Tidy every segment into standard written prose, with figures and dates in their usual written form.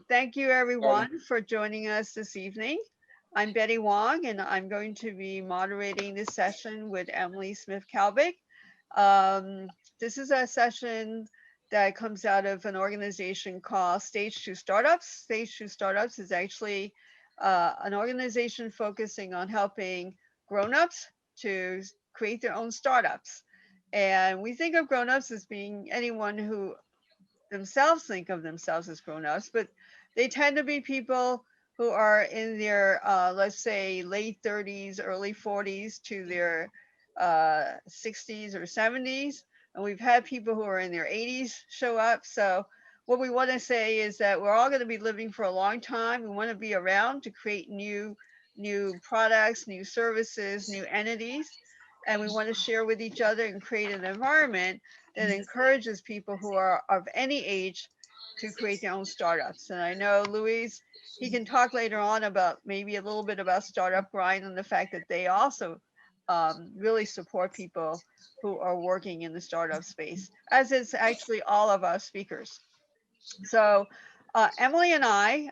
Thank you everyone for joining us this evening. I'm Betty Wong, and I'm going to be moderating this session with Emelie Smith Calbick. Um, this is a session that comes out of an organization called Stage2Startups. Stage2Startups is actually an organization focusing on helping grown-ups to create their own startups. And we think of grown-ups as being anyone who themselves think of themselves as grown-ups, but they tend to be people who are in their, let's say, late 30s, early 40s to their 60s or 70s. And we've had people who are in their 80s show up. So what we want to say is that we're all going to be living for a long time. We want to be around to create new products, new services, new entities. And we want to share with each other and create an environment that encourages people who are of any age to create their own startups. And I know Luis, he can talk later on about maybe a little bit about Startup Grind and the fact that they also really support people who are working in the startup space, as is actually all of our speakers. So Emelie and I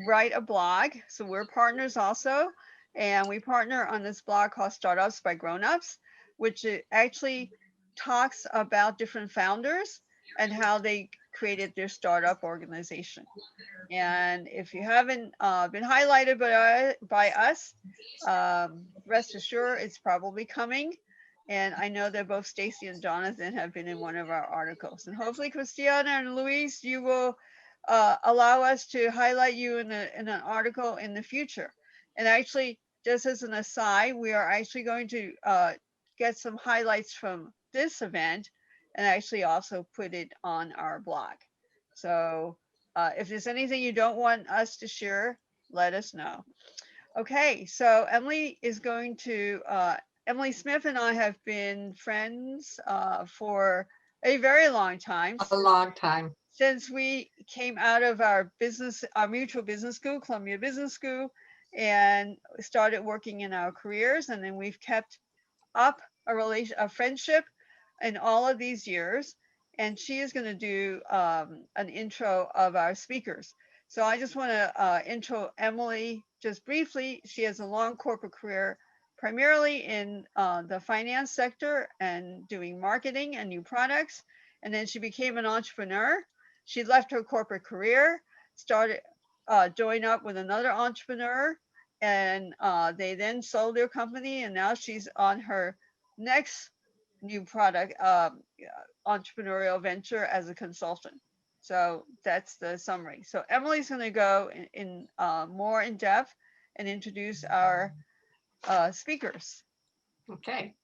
write a blog. So we're partners also. And we partner on this blog called Startups by Grownups, which actually talks about different founders and how they created their startup organization. And if you haven't been highlighted by us, rest assured it's probably coming. And I know that both Stacey and Jonathan have been in one of our articles. And hopefully, Christiana and Luis, you will allow us to highlight you in an article in the future. And actually, just as an aside, we are actually going to get some highlights from this event and actually also put it on our blog. So if there's anything you don't want us to share, let us know. Okay, so Emelie is going to, Emelie Smith and I have been friends for a very long time, A long time. since we came out of our mutual business school, Columbia Business School, and started working in our careers. And then we've kept up a friendship in all of these years. And she is going to do an intro of our speakers. So I just want to intro Emelie just briefly. She has a long corporate career, primarily in the finance sector and doing marketing and new products. And then she became an entrepreneur. She left her corporate career, started joined up with another entrepreneur, and they then sold their company. And now she's on her next new product entrepreneurial venture as a consultant. So that's the summary. So Emelie's going to go in more in depth and introduce our speakers. Okay.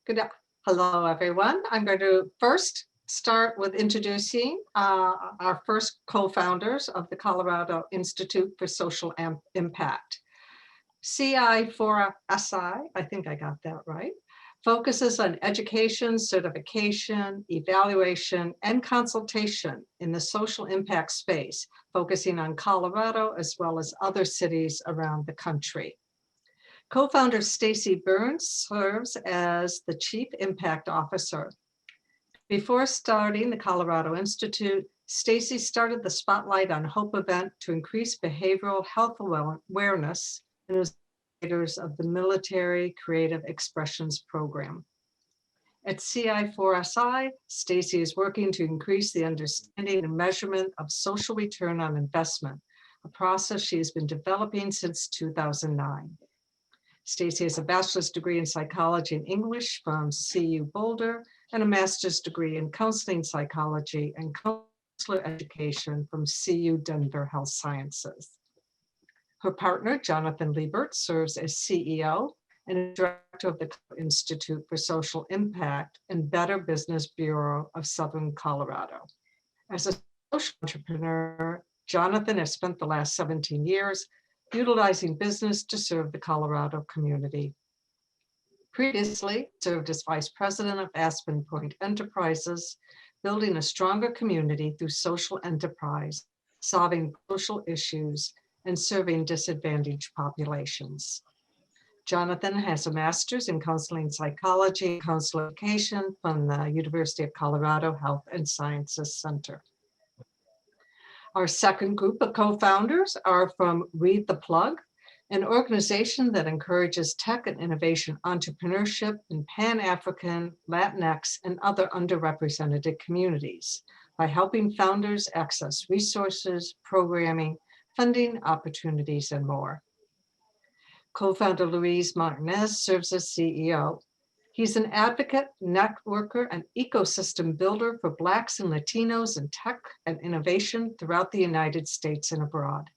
Good. Hello, everyone. I'm going to first start with introducing our first co-founders of the Colorado Institute for Social Impact. CI4SI, I think I got that right, focuses on education, certification, evaluation, and consultation in the social impact space, focusing on Colorado as well as other cities around the country. Co-founder Stacey Burns serves as the Chief Impact Officer. Before starting the Colorado Institute, Stacey started the Spotlight on Hope event to increase behavioral health awareness and was leaders of the Military Creative Expressions Program. At CI4SI, Stacey is working to increase the understanding and measurement of social return on investment, a process she has been developing since 2009. Stacey has a bachelor's degree in psychology and English from CU Boulder and a master's degree in counseling psychology and counselor education from CU Denver Health Sciences. Her partner, Jonathan Liebert, serves as CEO and director of the Institute for Social Impact and Better Business Bureau of Southern Colorado. As a social entrepreneur, Jonathan has spent the last 17 years utilizing business to serve the Colorado community. Previously, served as vice president of Aspen Point Enterprises, building a stronger community through social enterprise, solving social issues, and serving disadvantaged populations. Jonathan has a master's in counseling psychology and counselor education from the University of Colorado Health and Sciences Center. Our second group of co-founders are from WeThaPlug, an organization that encourages tech and innovation entrepreneurship in Pan-African, Latinx, and other underrepresented communities by helping founders access resources, programming, funding, opportunities, and more. Co-founder Luis Martinez serves as CEO. He's an advocate, networker, and ecosystem builder for Blacks and Latinos in tech and innovation throughout the United States and abroad.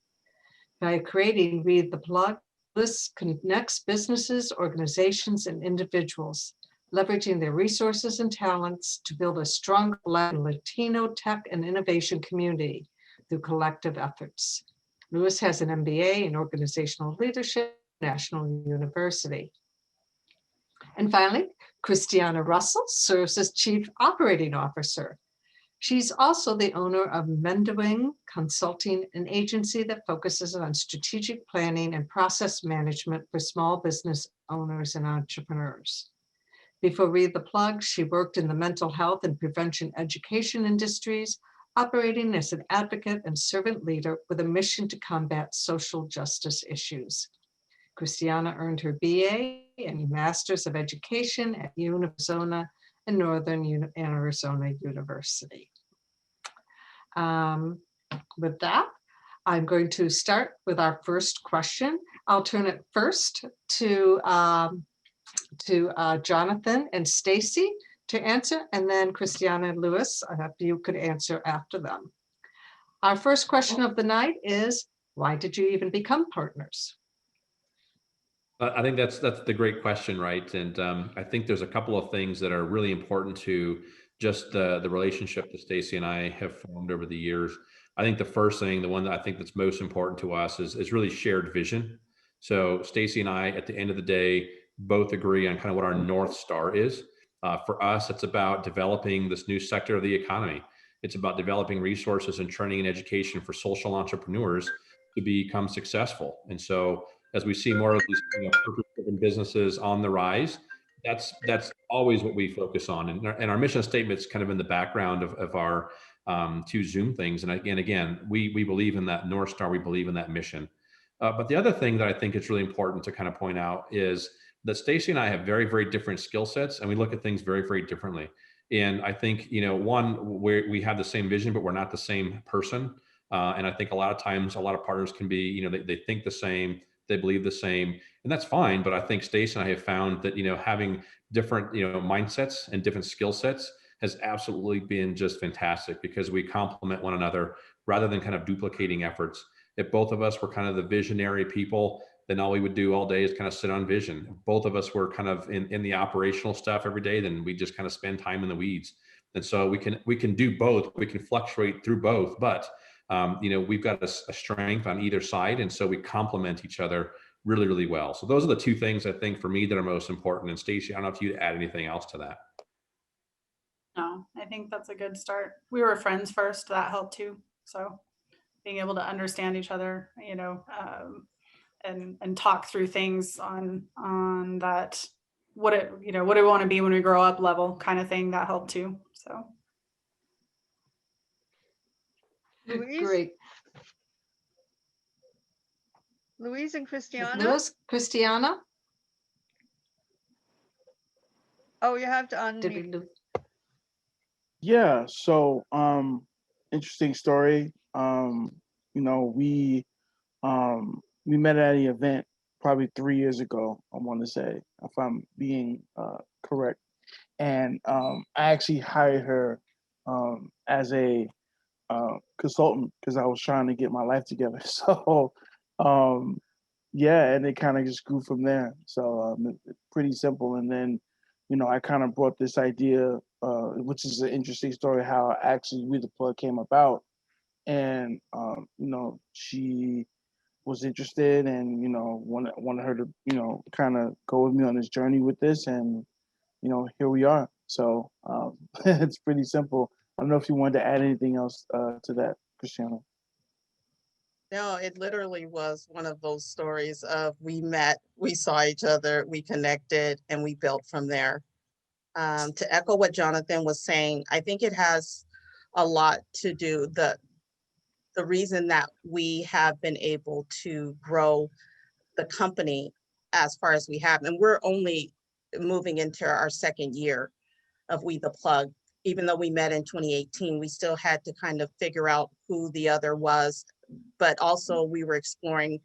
By creating WeThaPlug, this connects businesses, organizations, and individuals, leveraging their resources and talents to build a strong Black and Latino tech and innovation community through collective efforts. Luis has an MBA in organizational leadership at National University. And finally, Christiana Russell serves as Chief Operating Officer. She's also the owner of Mendwing Consulting, an agency that focuses on strategic planning and process management for small business owners and entrepreneurs. Before WeThaPlug, she worked in the mental health and prevention education industries, operating as an advocate and servant leader with a mission to combat social justice issues. Christiana earned her BA and Master's of Education at Arizona and Northern Arizona University. With that, I'm going to start with our first question. I'll turn it first to Jonathan and Stacey to answer, and then Christiana and Luis, you could answer after them. Our first question of the night is, why did you even become partners? I think that's the great question, right? And I think there's a couple of things that are really important to just the relationship that Stacey and I have formed over the years. I think the first thing, the one that I think that's most important to us is really shared vision. So Stacey and I, at the end of the day, both agree on kind of what our North Star is. For us, it's about developing this new sector of the economy. It's about developing resources and training and education for social entrepreneurs to become successful. And so as we see more of these purpose-driven businesses on the rise, that's always what we focus on. And our mission statement's kind of in the background of our two Zoom things. And again, we believe in that North Star, we believe in that mission. But the other thing that I think is really important to kind of point out is that Stacey and I have very, very different skill sets, and we look at things very, very differently. And I think, one, we have the same vision, but we're not the same person. And I think a lot of times, a lot of partners can be, they think the same, they believe the same, and that's fine. But I think Stacey and I have found that, having different, mindsets and different skill sets has absolutely been just fantastic, because we complement one another rather than kind of duplicating efforts. If both of us were kind of the visionary people, then all we would do all day is kind of sit on vision. If both of us were kind of in the operational stuff every day, then we just kind of spend time in the weeds. And so we can do both. We can fluctuate through both, but we've got a strength on either side. And so we complement each other really, really well. So those are the two things I think for me that are most important. And Stacey, I don't know if you'd add anything else to that. No, I think that's a good start. We were friends first, that helped too. So being able to understand each other, and talk through things on that, what do we want to be when we grow up level kind of thing, that helped too. So Louise? Louise and Christiana? Luis, Christiana? Oh, you have to unmute. Yeah, so interesting story. We met at an event probably 3 years ago, I want to say, if I'm being correct. And I actually hired her as a consultant because I was trying to get my life together. So yeah, and it kind of just grew from there. So pretty simple. And then, I kind of brought this idea, which is an interesting story, how actually WeThaPlug came about. And, she was interested and, wanted her to, kind of go with me on this journey with this. And, here we are. So it's pretty simple. I don't know if you wanted to add anything else to that, Christiana. No, it literally was one of those stories of we met, we saw each other, we connected, and we built from there. To echo what Jonathan was saying, I think it has a lot to do, the the reason that we have been able to grow the company as far as we have, and we're only moving into our second year of WeThaPlug. Even though we met in 2018, we still had to kind of figure out who the other was, but also we were exploring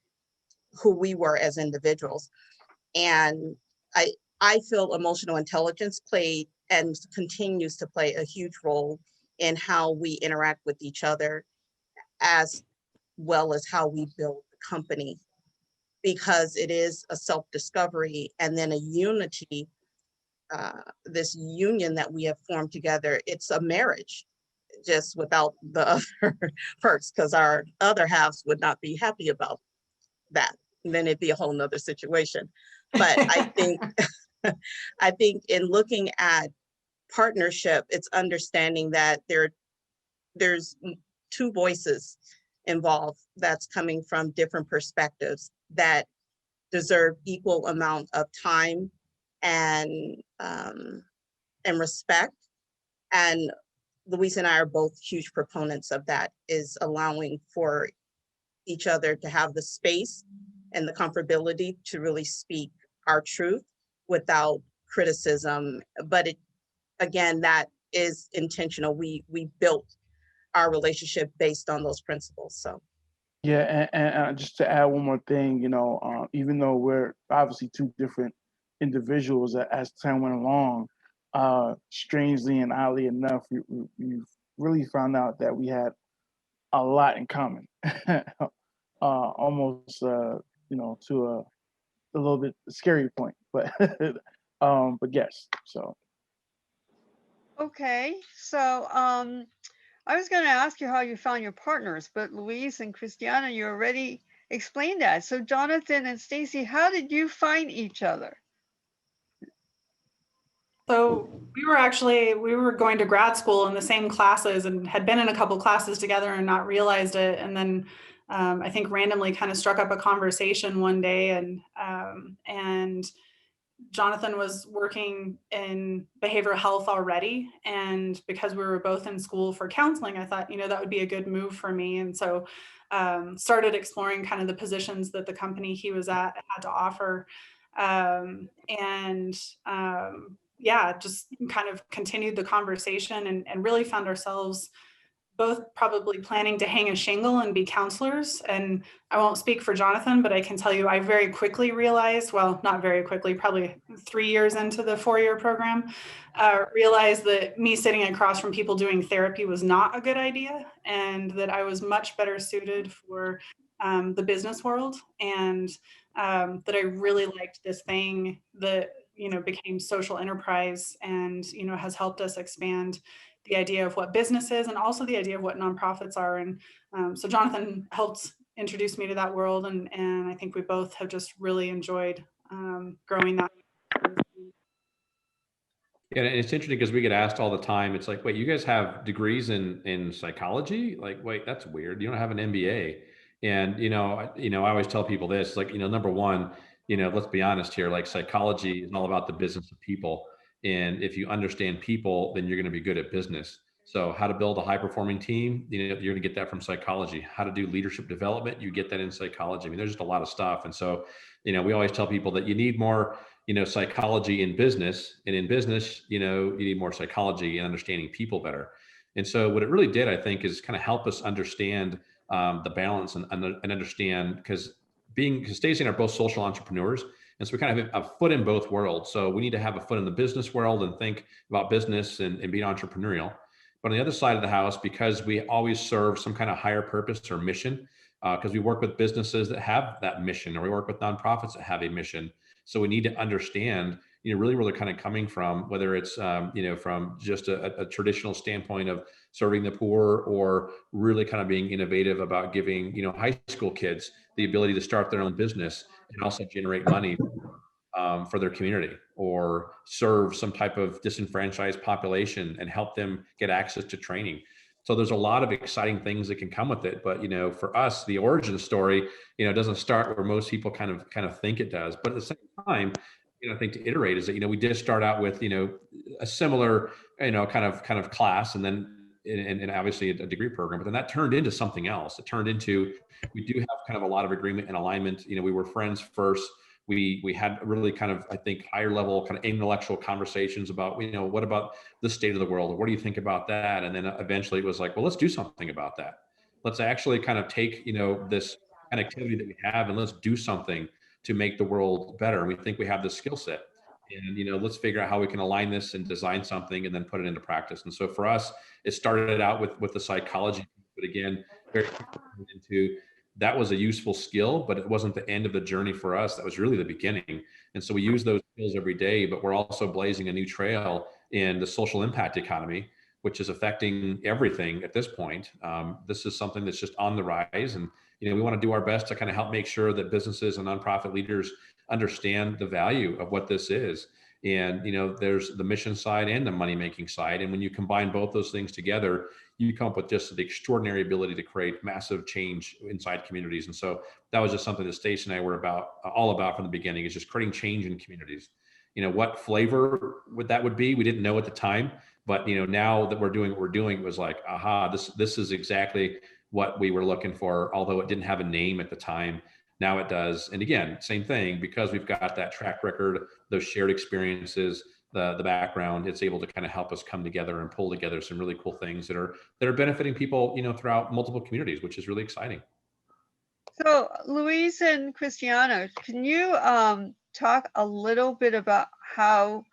who we were as individuals. And I feel emotional intelligence played and continues to play a huge role in how we interact with each other, as well as how we build the company, because it is a self-discovery and then a unity, this union that we have formed together. It's a marriage, just without the other perks, because our other halves would not be happy about that. And then it'd be a whole nother situation. But I think, I think in looking at partnership, it's understanding that there's two voices involved that's coming from different perspectives that deserve equal amount of time and respect. And Luis and I are both huge proponents of that, is allowing for each other to have the space and the comfortability to really speak our truth without criticism. But it, again, that is intentional. We built our relationship based on those principles. So Yeah, and just to add one more thing, even though we're obviously two different individuals, as time went along, strangely and oddly enough, we've really found out that we had a lot in common, almost, to a little bit scary point, but but yes. So Okay, so I was going to ask you how you found your partners, but Luis and Christiana, you already explained that. So Jonathan and Stacey, how did you find each other? So we were going to grad school in the same classes and had been in a couple classes together and not realized it. And then I think randomly kind of struck up a conversation one day, and Jonathan was working in behavioral health already. And because we were both in school for counseling, I thought, that would be a good move for me. And so started exploring kind of the positions that the company he was at had to offer. Yeah, just kind of continued the conversation and really found ourselves both probably planning to hang a shingle and be counselors. And I won't speak for Jonathan, but I can tell you, I very quickly realized, well, not very quickly, probably 3 years into the 4-year program, realized that me sitting across from people doing therapy was not a good idea, and that I was much better suited for the business world. And that I really liked this thing that, became social enterprise and, has helped us expand the idea of what business is and also the idea of what nonprofits are. And so Jonathan helped introduce me to that world. And I think we both have just really enjoyed growing that. Yeah, and it's interesting because we get asked all the time. It's like, wait, you guys have degrees in psychology? Like, wait, that's weird. You don't have an MBA. And I always tell people this, like, number one, let's be honest here. Like, psychology is all about the business of people, and if you understand people, then you're going to be good at business. So, how to build a high performing team, you're going to get that from psychology. How to do leadership development, you get that in psychology. I mean, there's just a lot of stuff, and so we always tell people that you need more psychology in business, and in business, you need more psychology and understanding people better. And so what it really did, I think, is kind of help us understand the balance and understand, because Stacey and I are both social entrepreneurs. And so we kind of have a foot in both worlds. So we need to have a foot in the business world and think about business and being entrepreneurial. But on the other side of the house, because we always serve some kind of higher purpose or mission, because we work with businesses that have that mission, or we work with nonprofits that have a mission. So we need to understand, really where they're kind of coming from, whether it's, from just a traditional standpoint of serving the poor, or really kind of being innovative about giving, high school kids the ability to start their own business and also generate money for their community, or serve some type of disenfranchised population and help them get access to training. So there's a lot of exciting things that can come with it. But, for us, the origin story, doesn't start where most people kind of think it does. But at the same time, I think to iterate is that, we did start out with, a similar, kind of class. And then and obviously a degree program, but then that turned into something else. It turned into, we do have kind of a lot of agreement and alignment. You know, we were friends first. We had really kind of, I think, higher level kind of intellectual conversations about, you know, what about the state of the world? What do you think about that? And then eventually it was like, well, let's do something about that. Let's actually kind of take, you know, this connectivity that we have and let's do something to make the world better. And we think we have the skill set. And, you know, let's figure out how we can align this and design something and then put it into practice. And so for us, it started out with the psychology, but again, very quickly turned into, that was a useful skill, but it wasn't the end of the journey for us. That was really the beginning. And so we use those skills every day, but we're also blazing a new trail in the social impact economy, which is affecting everything at this point. This is something that's just on the rise. And, you know, we want to do our best to kind of help make sure that businesses and nonprofit leaders understand the value of what this is. And, you know, there's the mission side and the money-making side. And when you combine both those things together, you come up with just the extraordinary ability to create massive change inside communities. And so that was just something that Stacey and I were all about from the beginning, is just creating change in communities. You know, what flavor would be, we didn't know at the time, but, you know, now that we're doing what we're doing, it was like, aha, this is exactly what we were looking for, although it didn't have a name at the time. Now it does. And again, same thing, because we've got that track record, those shared experiences, the background, it's able to kind of help us come together and pull together some really cool things that are benefiting people, you know, throughout multiple communities, which is really exciting. So Louise and Christiana, can you talk a little bit about how,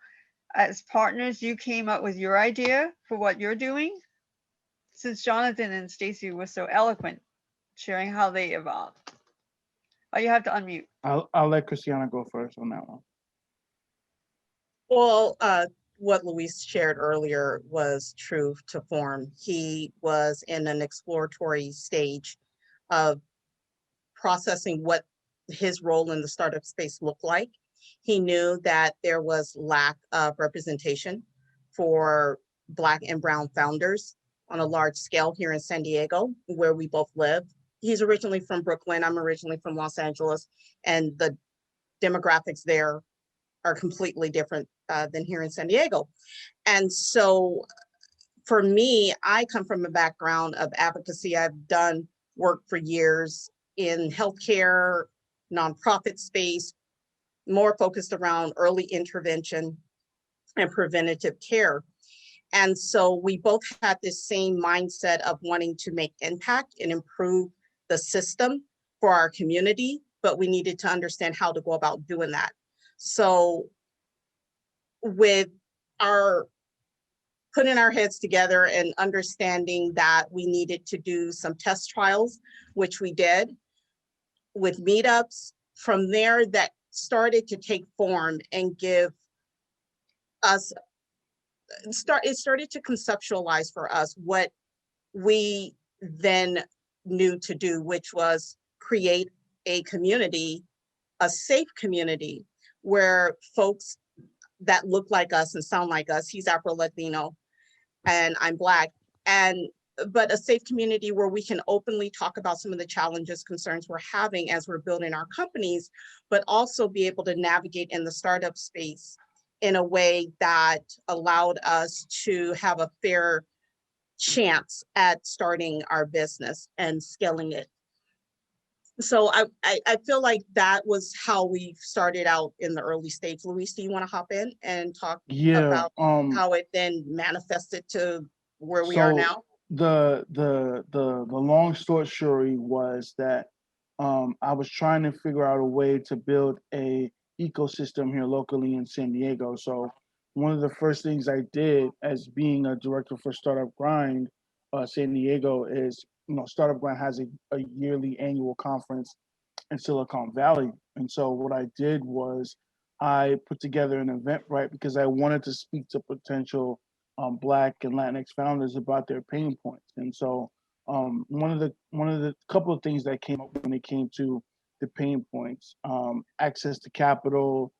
as partners, you came up with your idea for what you're doing? Since Jonathan and Stacey were so eloquent, sharing how they evolved. Oh, you have to unmute. I'll let Christiana go first on that one. Well, what Luis shared earlier was true to form. He was in an exploratory stage of processing what his role in the startup space looked like. He knew that there was lack of representation for Black and Brown founders on a large scale here in San Diego, where we both live. He's originally from Brooklyn. I'm originally from Los Angeles, and the demographics there are completely different than here in San Diego. And so for me, I come from a background of advocacy. I've done work for years in healthcare, nonprofit space, more focused around early intervention and preventative care. And so we both had this same mindset of wanting to make impact and improve the system for our community, but we needed to understand how to go about doing that. So with our putting our heads together and understanding that we needed to do some test trials, which we did with meetups, from there that started to take form and give us, it started to conceptualize for us what we then knew to do, which was create a community, a safe community where folks that look like us and sound like us, he's Afro-Latino and I'm Black, but a safe community where we can openly talk about some of the challenges, concerns we're having as we're building our companies, but also be able to navigate in the startup space in a way that allowed us to have a fair chance at starting our business and scaling it. So I feel like that was how we started out in the early stage. Luis, do you want to hop in and talk about how it then manifested to where we are now? The long story was that I was trying to figure out a way to build a ecosystem here locally in San Diego. So one of the first things I did as being a director for Startup Grind San Diego is, you know, Startup Grind has a yearly annual conference in Silicon Valley. And so what I did was I put together an event, right, because I wanted to speak to potential Black and Latinx founders about their pain points. And so one of the couple of things that came up when it came to the pain points, access to capital,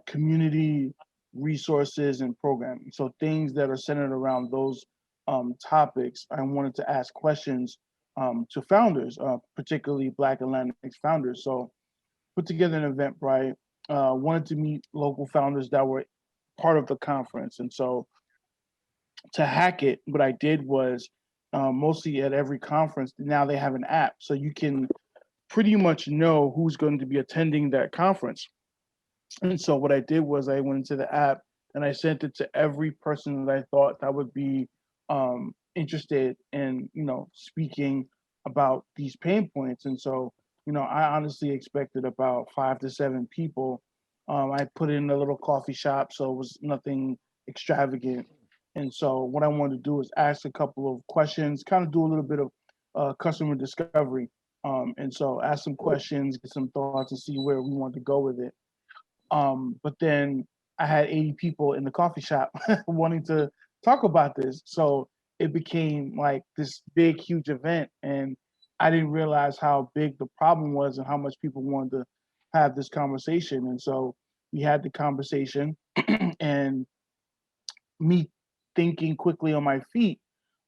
community resources and programming. So things that are centered around those topics. I wanted to ask questions to founders, particularly Black and Latinx founders. So put together an Eventbrite, wanted to meet local founders that were part of the conference. And so to hack it, what I did was mostly at every conference, now they have an app. So you can pretty much know who's going to be attending that conference. And so what I did was I went into the app and I sent it to every person that I thought that would be interested in, speaking about these pain points. And so, I honestly expected about 5 to 7 people. I put it in a little coffee shop, so it was nothing extravagant. And so what I wanted to do is ask a couple of questions, kind of do a little bit of customer discovery. And so ask some questions, get some thoughts, and see where we want to go with it. But then I had 80 people in the coffee shop wanting to talk about this. So it became like this big, huge event. And I didn't realize how big the problem was and how much people wanted to have this conversation. And so we had the conversation and me thinking quickly on my feet.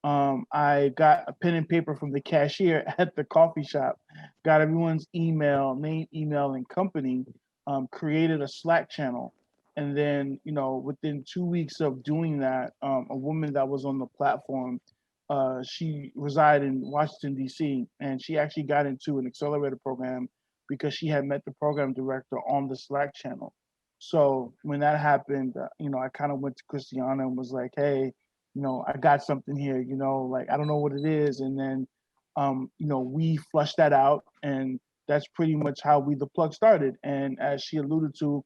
I got a pen and paper from the cashier at the coffee shop, got everyone's email, name, email, and company, created a Slack channel. And then, within 2 weeks of doing that, a woman that was on the platform, she resided in Washington, D.C., and she actually got into an accelerator program because she had met the program director on the Slack channel. So when that happened, I kind of went to Christiana and was like, hey, I got something here, like, I don't know what it is. And then, we flushed that out, and that's pretty much how WeThaPlug started. And as she alluded to,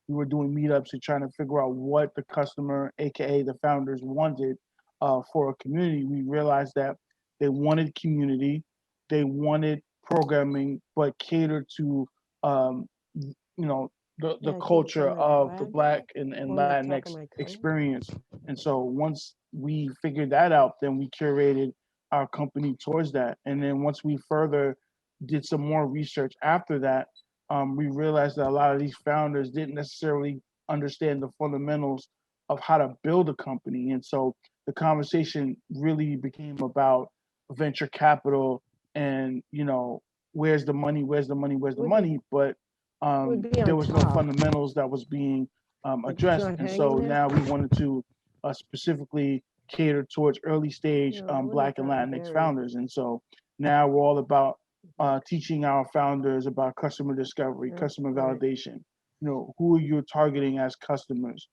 we were doing meetups and trying to figure out what the customer, AKA the founders, wanted for a community. We realized that they wanted community, they wanted programming, but catered to, the culture of the Black and Latinx experience. And so once we figured that out, then we curated our company towards that. And then once we further did some more research after that, we realized that a lot of these founders didn't necessarily understand the fundamentals of how to build a company. And so the conversation really became about venture capital and, where's the money, where's the money, where's the money? But there was no fundamentals that was being addressed. And so now we wanted to specifically cater towards early stage Black and Latinx founders. And so now we're all about teaching our founders about customer discovery, customer validation, who are you targeting as customers,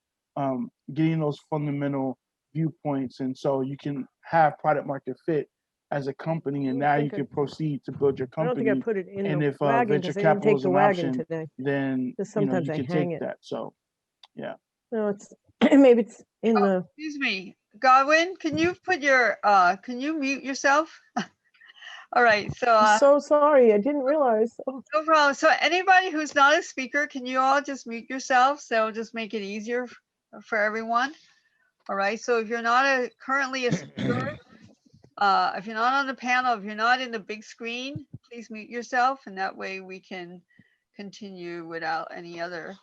getting those fundamental viewpoints. And so you can have product market fit as a company, and now you can proceed to build your I don't think I company. put it in And the if wagon venture because I didn't capital take is the an wagon option, today. then Just you sometimes I can hang take it. that. So yeah. No, it's maybe it's in the. Excuse me, Godwin, can you can you mute yourself? All right, so I'm so sorry. I didn't realize. Oh, no problem. So anybody who's not a speaker, can you all just mute yourselves? That'll just make it easier for everyone. All right, so if you're not currently a speaker, if you're not on the panel, if you're not in the big screen, please mute yourself, and that way we can continue without any other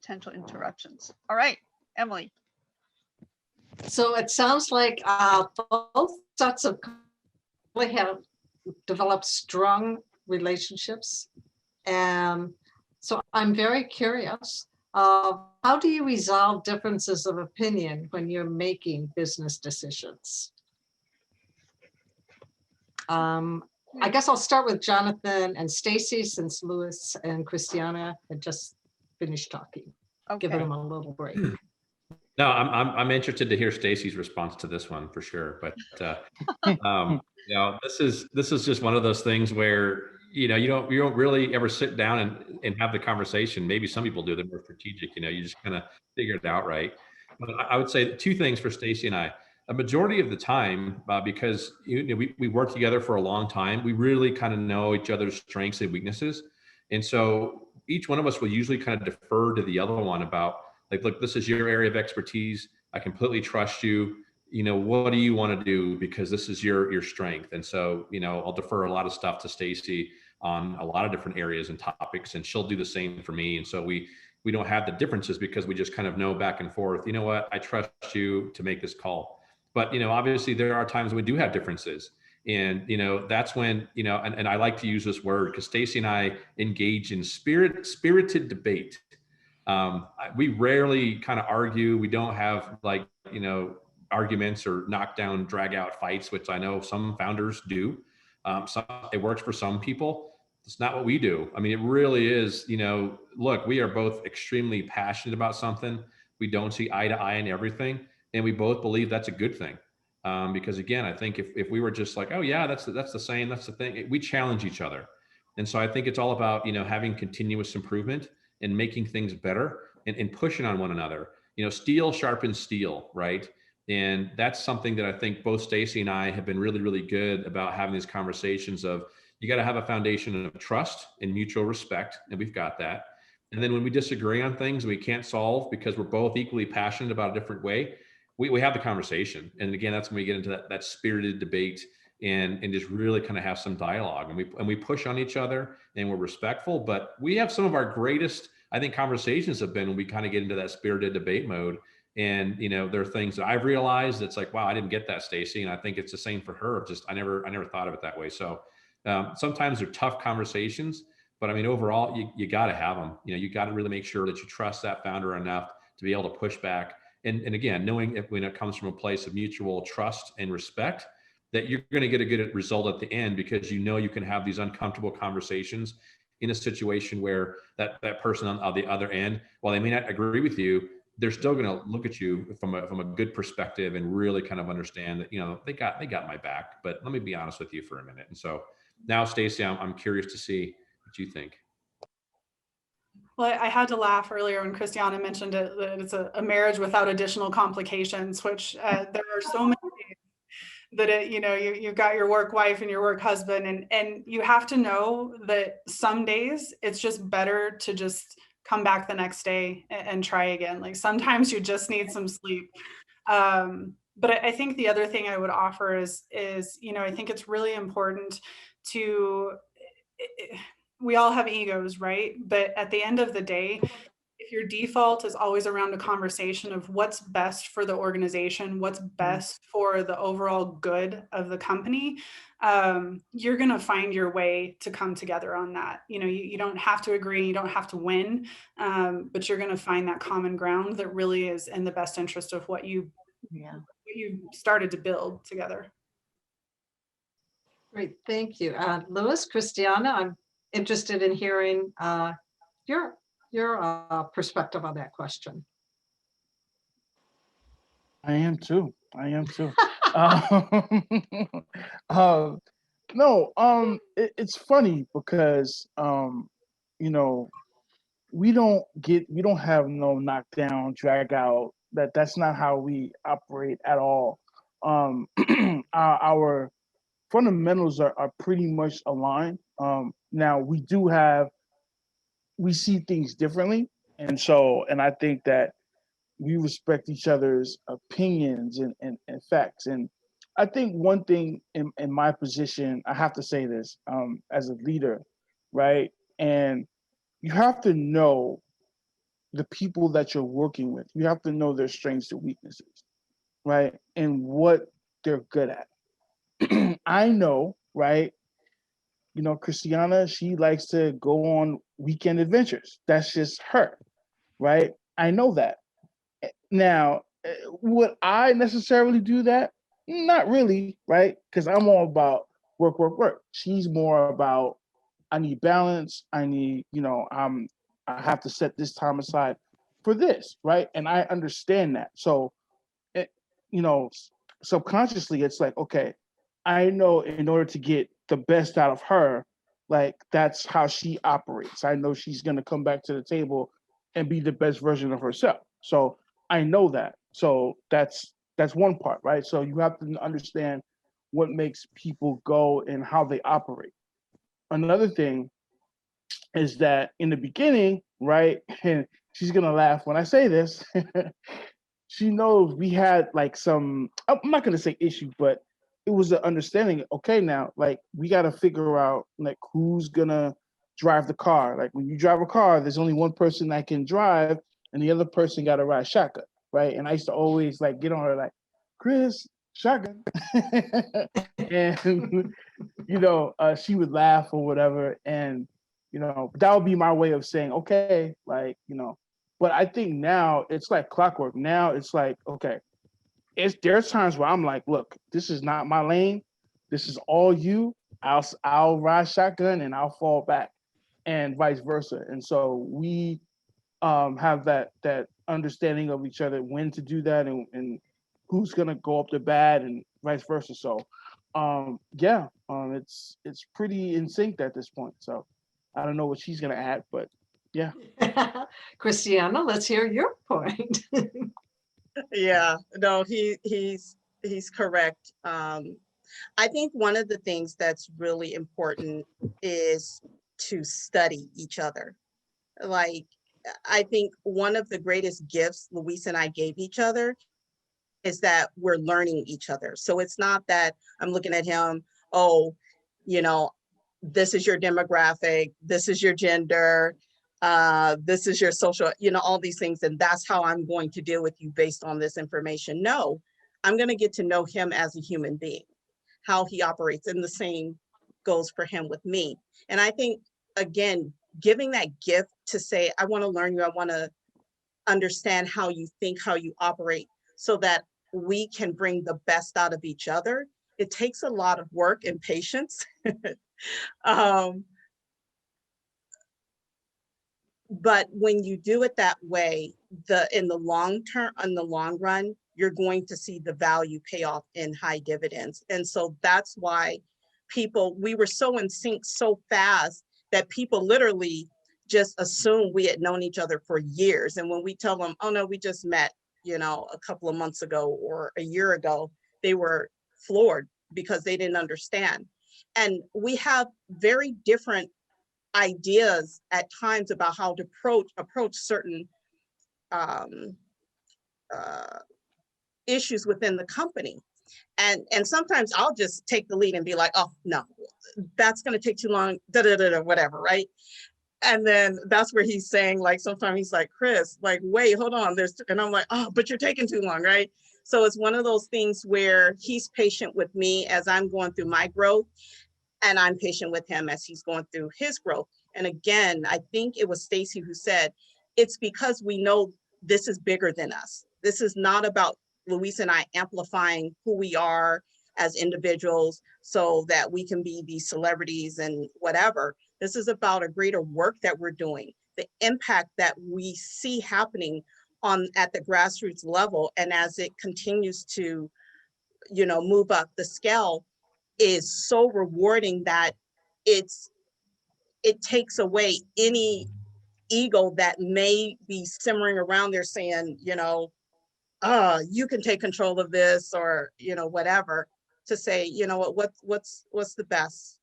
potential interruptions. All right, Emelie. So it sounds like both sets of really have developed strong relationships. And so I'm very curious, how do you resolve differences of opinion when you're making business decisions? I guess I'll start with Jonathan and Stacey, since Louis and Christiana had just finished talking. Okay. Give them a little break. No, I'm interested to hear Stacey's response to this one for sure. But this is just one of those things where you don't really ever sit down and have the conversation. Maybe some people do. They're more strategic. You just kind of figure it out, right? But I would say two things for Stacey and I. A majority of the time, because we work together for a long time, we really kind of know each other's strengths and weaknesses, and so each one of us will usually kind of defer to the other one about, like, look, this is your area of expertise. I completely trust you. What do you want to do? Because this is your strength. And so, I'll defer a lot of stuff to Stacey on a lot of different areas and topics, and she'll do the same for me. And so we don't have the differences because we just kind of know back and forth, you know what, I trust you to make this call. But, obviously there are times when we do have differences. And, that's when, and I like to use this word because Stacey and I engage in spirited debate. We rarely kind of argue. We don't have arguments or knockdown, drag out fights, which I know some founders do. It works for some people. It's not what we do. I mean, it really is, look, we are both extremely passionate about something. We don't see eye to eye in everything. And we both believe that's a good thing. Because again, I think if we were just like, oh yeah, that's the same, that's the thing, we challenge each other. And so I think it's all about, having continuous improvement and making things better and pushing on one another. Steel sharpens steel, right? And that's something that I think both Stacey and I have been really, really good about having these conversations of, you got to have a foundation of trust and mutual respect. And we've got that. And then when we disagree on things we can't solve because we're both equally passionate about a different way, we have the conversation. And again, that's when we get into that spirited debate and just really kind of have some dialogue, and we push on each other and we're respectful. But we have some of our greatest, I think, conversations have been when we kind of get into that spirited debate mode. And there are things that I've realized that's like, wow, I didn't get that, Stacey. And I think it's the same for her. Just I never thought of it that way. So sometimes they're tough conversations, but I mean, overall, you got to have them. You got to really make sure that you trust that founder enough to be able to push back. And again, knowing when it comes from a place of mutual trust and respect, that you're going to get a good result at the end, because you can have these uncomfortable conversations in a situation where that person on the other end, while they may not agree with you, they're still going to look at you from a good perspective and really kind of understand that, they got my back. But let me be honest with you for a minute. And so now, Stacey, I'm curious to see what you think. Well, I had to laugh earlier when Christiana mentioned it, that it's a marriage without additional complications, which there are so many that you've got your work wife and your work husband, and you have to know that some days it's just better to just come back the next day and try again. Like sometimes you just need some sleep. But I think the other thing I would offer is I think it's really important to, we all have egos, right? But at the end of the day, if your default is always around a conversation of what's best for the organization, what's best for the overall good of the company, you're going to find your way to come together on that. You don't have to agree, you don't have to win, but you're going to find that common ground that really is in the best interest of what you started to build together. Great, thank you. Louis, Christiana, I'm interested in hearing your perspective on that question. I am too. No, it's funny because we don't have no knockdown, drag out. That's not how we operate at all. Our fundamentals are pretty much aligned. Now we see things differently, and I think that we respect each other's opinions and facts. And I think one thing in my position, I have to say this, as a leader, right? And you have to know the people that you're working with. You have to know their strengths and weaknesses, right? And what they're good at. I know, right? Christiana, she likes to go on weekend adventures. That's just her, right? I know that. Now, would I necessarily do that? Not really, right? Because I'm all about work, work, work. She's more about, I need balance. I have to set this time aside for this, right? And I understand that. So, you know, subconsciously, it's like, okay, I know in order to get the best out of her, like that's how she operates. I know she's going to come back to the table and be the best version of herself. So I know that. So that's one part, right? So you have to understand what makes people go and how they operate. Another thing is that in the beginning, right? And she's gonna laugh when I say this. She knows we had like some, I'm not gonna say issue, but it was an understanding. Okay, now like we gotta figure out like who's gonna drive the car. Like when you drive a car, there's only one person that can drive, and the other person got to ride shotgun, right? And I used to always like get on her like, Chris, shotgun, and she would laugh or whatever, and that would be my way of saying okay, like. But I think now it's like clockwork. Now it's like, okay, there's times where I'm like, look, this is not my lane. This is all you. I'll ride shotgun and I'll fall back, and vice versa. And so we have that understanding of each other, when to do that, and who's gonna go up to bat, and vice versa. So it's pretty in sync at this point. So I don't know what she's gonna add, but yeah. Christiana, let's hear your point. Yeah, no, he's correct. I think one of the things that's really important is to study each other. Like, I think one of the greatest gifts Luis and I gave each other is that we're learning each other. So it's not that I'm looking at him, oh, you know, this is your demographic, this is your gender, this is your social, you know, all these things, and that's how I'm going to deal with you based on this information. No, I'm going to get to know him as a human being, how he operates, and the same goes for him with me. And I think, again, giving that gift to say, I want to learn you, I want to understand how you think, how you operate, so that we can bring the best out of each other. It takes a lot of work and patience. But when you do it that way, in the long term, in the long run, you're going to see the value pay off in high dividends. And so that's why we were so in sync so fast that people literally just assumed we had known each other for years. And when we tell them, oh no, we just met, you know, a couple of months ago or a year ago, they were floored because they didn't understand. And we have very different ideas at times about how to approach certain issues within the company. And sometimes I'll just take the lead and be like, oh no, that's going to take too long, whatever, right? And then that's where he's saying, like, sometimes he's like, Chris, like, wait, hold on, and I'm like, oh, but you're taking too long, right? So it's one of those things where he's patient with me as I'm going through my growth, and I'm patient with him as he's going through his growth. And again, I think it was Stacey who said, it's because we know this is bigger than us. This is not about Luis and I amplifying who we are as individuals so that we can be these celebrities and whatever. This is about a greater work that we're doing, the impact that we see happening at the grassroots level. And as it continues to, you know, move up the scale, is so rewarding that it takes away any ego that may be simmering around there saying, you know, you can take control of this, or, you know, whatever, to say, you know, what's the best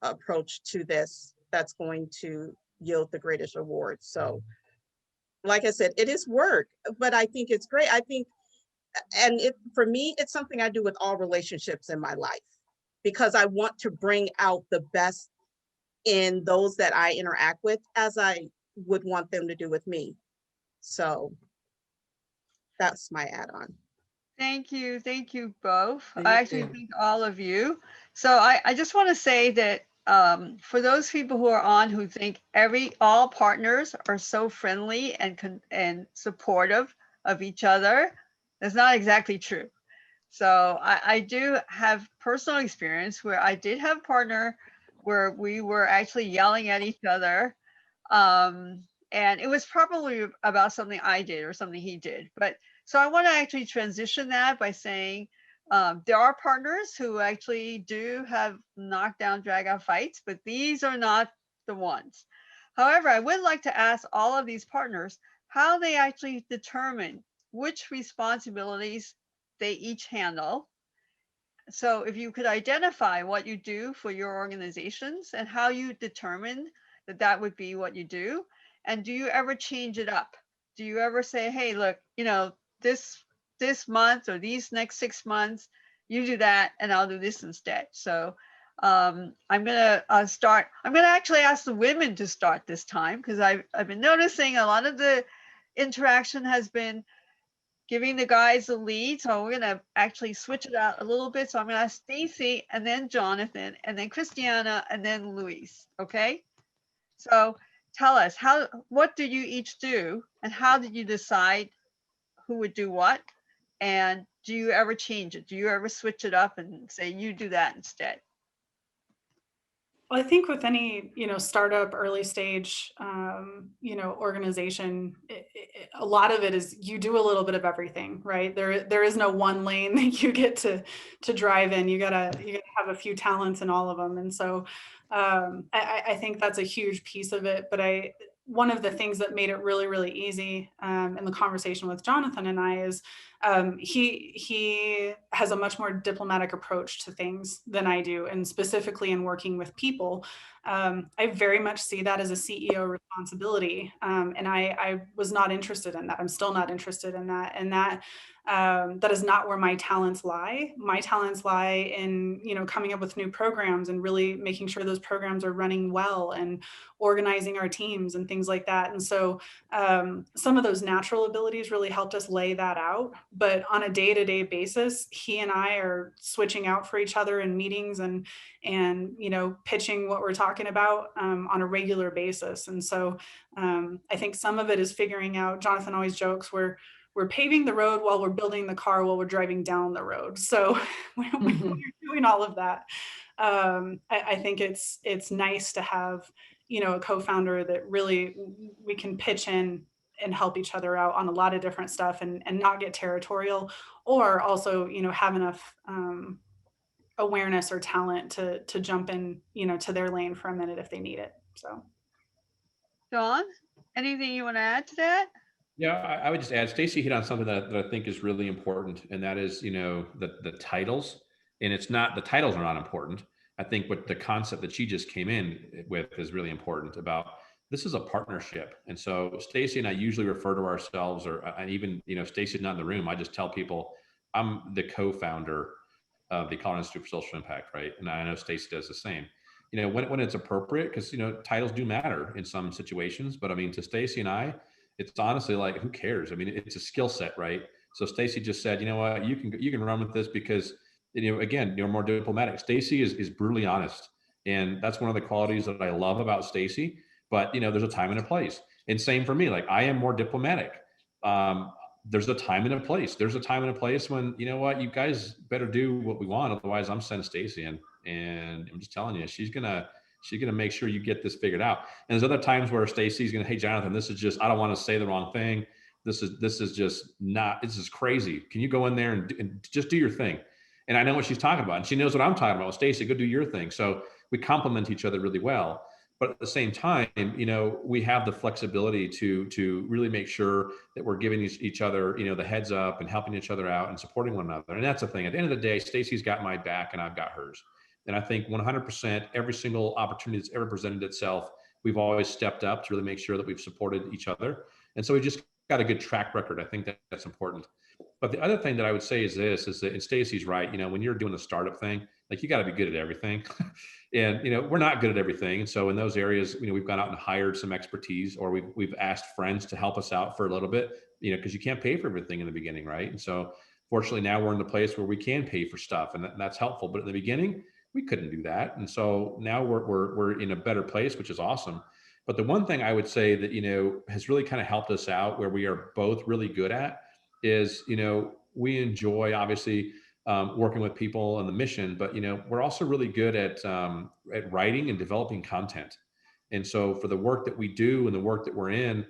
approach to this that's going to yield the greatest reward. So like I said, it is work, but I think it's great. I think, and for me, it's something I do with all relationships in my life, because I want to bring out the best in those that I interact with, as I would want them to do with me. So that's my add-on. Thank you both. Thank I actually you. thank all of you. So I just want to say that for those people who are on who think all partners are so friendly and supportive of each other, that's not exactly true. So I do have personal experience where I did have a partner where we were actually yelling at each other. And it was probably about something I did or something he did. But so I want to actually transition that by saying there are partners who actually do have knockdown, drag out fights, but these are not the ones. However, I would like to ask all of these partners how they actually determine which responsibilities they each handle. So if you could identify what you do for your organizations and how you determine that that would be what you do, and do you ever change it up? Do you ever say, hey, look, you know, this month or these next 6 months, you do that and I'll do this instead. So I'm gonna start. I'm gonna actually ask the women to start this time, because I've been noticing a lot of the interaction has been giving the guys the lead. So we're gonna actually switch it out a little bit. So I'm gonna ask Stacey and then Jonathan and then Christiana and then Luis. Okay. So tell us what do you each do and how did you decide who would do what? And do you ever change it? Do you ever switch it up and say, you do that instead? Well, I think with any, startup, early stage, organization, a lot of it is you do a little bit of everything, right? There is no one lane that you get to drive in. You gotta have a few talents in all of them. And so I think that's a huge piece of it. But one of the things that made it really, really easy in the conversation with Jonathan and I is he has a much more diplomatic approach to things than I do, and specifically in working with people. I very much see that as a CEO responsibility, and I was not interested in that. I'm still not interested in that, and that is not where my talents lie. My talents lie in coming up with new programs and really making sure those programs are running well and organizing our teams and things like that. And so some of those natural abilities really helped us lay that out. But on a day-to-day basis, he and I are switching out for each other in meetings and pitching what we're talking about on a regular basis. And so I think some of it is figuring out. Jonathan always jokes we're paving the road while we're building the car while we're driving down the road. So when you're doing all of that, I think it's nice to have a co-founder that really we can pitch in and help each other out on a lot of different stuff and not get territorial, or also have enough awareness or talent to jump in to their lane for a minute if they need it. So Dawn, anything you want to add to that? Yeah, I would just add, Stacey hit on something that I think is really important, and that is, the titles. And it's not, the titles are not important. I think what the concept that she just came in with is really important about this is a partnership. And so Stacey and I usually refer to ourselves, and even, Stacey's not in the room. I just tell people I'm the co-founder of the Colorado Institute for Social Impact, right? And I know Stacey does the same. When it's appropriate, because titles do matter in some situations. But I mean, to Stacey and I, it's honestly like, who cares? I mean, it's a skill set, right? So Stacey just said, you know what, you can run with this because, again, you're more diplomatic. Stacey is brutally honest. And that's one of the qualities that I love about Stacey. But, there's a time and a place. And same for me, like I am more diplomatic. There's a time and a place. There's a time and a place when, you know what, you guys better do what we want. Otherwise I'm sending Stacey in. And I'm just telling you, she's gonna make sure you get this figured out. And there's other times where Stacey's gonna, hey, Jonathan, this is just, I don't want to say the wrong thing. This is just not, this is crazy. Can you go in there and just do your thing? And I know what she's talking about. And she knows what I'm talking about. Well, Stacey, go do your thing. So we complement each other really well. But at the same time, we have the flexibility to really make sure that we're giving each other, the heads up and helping each other out and supporting one another. And that's the thing. At the end of the day, Stacey's got my back and I've got hers. And I think 100%, every single opportunity that's ever presented itself, we've always stepped up to really make sure that we've supported each other. And so we just got a good track record. I think that's important. But the other thing that I would say is this, is that, and Stacey's right, when you're doing a startup thing, like you got to be good at everything. And, we're not good at everything. And so in those areas, we've gone out and hired some expertise, or we've asked friends to help us out for a little bit, because you can't pay for everything in the beginning, right? And so fortunately now we're in the place where we can pay for stuff, and that's helpful. But in the beginning, we couldn't do that. And so now we're in a better place, which is awesome. But the one thing I would say that, has really kind of helped us out, where we are both really good at, is, we enjoy obviously working with people on the mission, but, we're also really good at writing and developing content. And so for the work that we do and the work that we're in,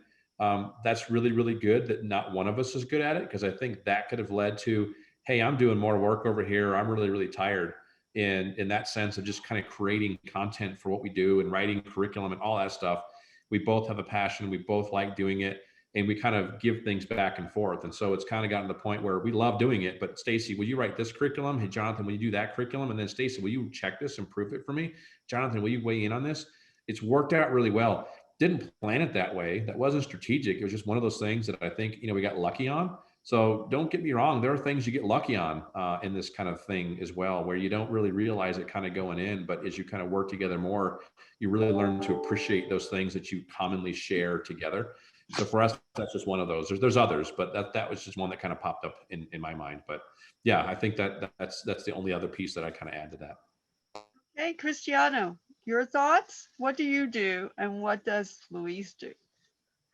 that's really, really good that not one of us is good at it. Because I think that could have led to, hey, I'm doing more work over here. I'm really, really tired. In that sense of just kind of creating content for what we do and writing curriculum and all that stuff. We both have a passion. We both like doing it. And we kind of give things back and forth. And so it's kind of gotten to the point where we love doing it. But Stacey, will you write this curriculum? Hey, Jonathan, will you do that curriculum? And then Stacey, will you check this and prove it for me? Jonathan, will you weigh in on this? It's worked out really well. Didn't plan it that way. That wasn't strategic. It was just one of those things that I think, we got lucky on. So don't get me wrong. There are things you get lucky on in this kind of thing as well, where you don't really realize it kind of going in. But as you kind of work together more, you really learn to appreciate those things that you commonly share together. So for us, that's just one of those. There's others, but that was just one that kind of popped up in my mind. But yeah, I think that's the only other piece that I kind of add to that. Hey, Christiana, your thoughts? What do you do and what does Louise do?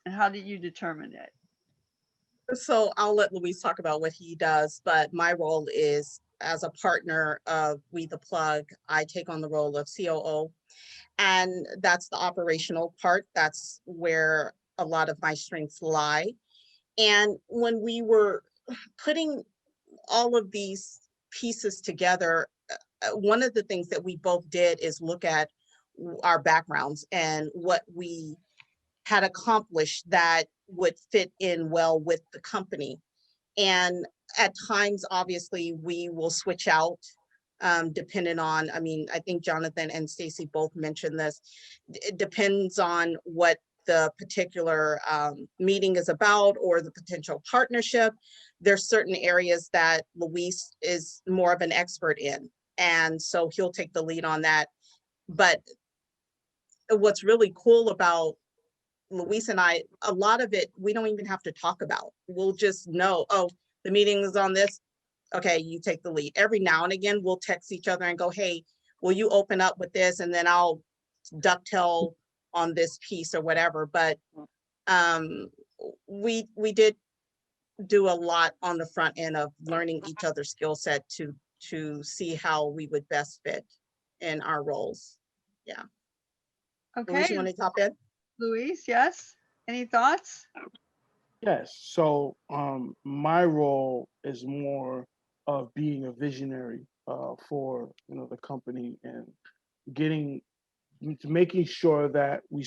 And how did you determine it? So I'll let Luis talk about what he does, but my role is as a partner of WeThaPlug, I take on the role of COO, and that's the operational part. That's where a lot of my strengths lie. And when we were putting all of these pieces together, one of the things that we both did is look at our backgrounds and what we had accomplished that would fit in well with the company. And at times, obviously, we will switch out depending on, I mean, I think Jonathan and Stacey both mentioned this. It depends on what the particular meeting is about or the potential partnership. There's certain areas that Luis is more of an expert in. And so he'll take the lead on that. But what's really cool about Luis and I, a lot of it, we don't even have to talk about. We'll just know, oh, the meeting is on this. Okay, you take the lead. Every now and again, we'll text each other and go, hey, will you open up with this? And then I'll dovetail on this piece or whatever. But we did do a lot on the front end of learning each other's skill set to see how we would best fit in our roles. Yeah. Luis, Okay, you want to top in? Luis, yes? Any thoughts? Yes. So my role is more of being a visionary for the company and making sure that we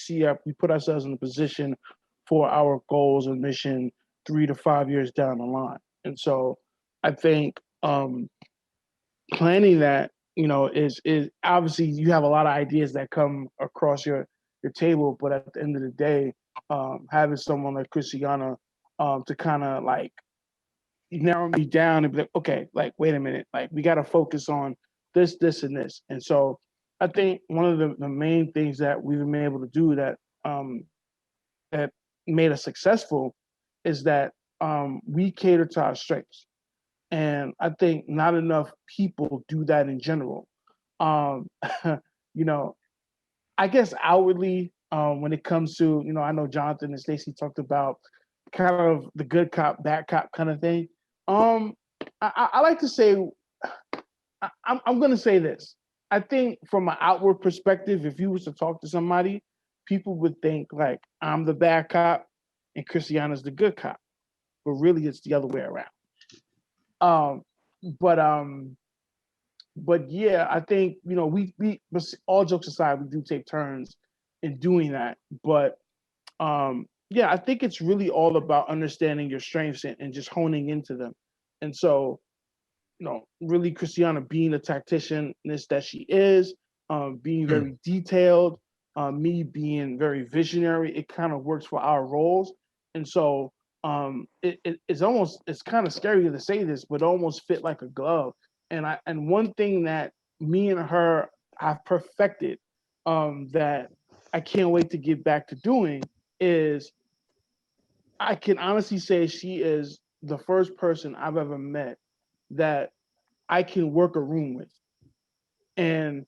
put ourselves in a position for our goals and mission 3 to 5 years down the line. And so I think planning that is obviously you have a lot of ideas that come across your table, but at the end of the day, having someone like Christiana to kind of like narrow me down and be like, okay, like wait a minute, like we got to focus on this, and this. And so I think one of the main things that we've been able to do that that made us successful is that we cater to our strengths. And I think not enough people do that in general. You know, I guess outwardly, when it comes to, I know Jonathan and Stacey talked about kind of the good cop, bad cop kind of thing. I like to say, I'm going to say this. I think from an outward perspective, if you was to talk to somebody, people would think like I'm the bad cop and Christiana's the good cop, but really it's the other way around. But yeah, I think we all jokes aside, we do take turns in doing that. But yeah, I think it's really all about understanding your strengths and just honing into them. And so, really Christiana being the tacticianness that she is, being very detailed, me being very visionary, it kind of works for our roles. And so it's kind of scary to say this, but almost fit like a glove. And one thing that me and her have perfected, that I can't wait to get back to doing, is I can honestly say she is the first person I've ever met that I can work a room with. And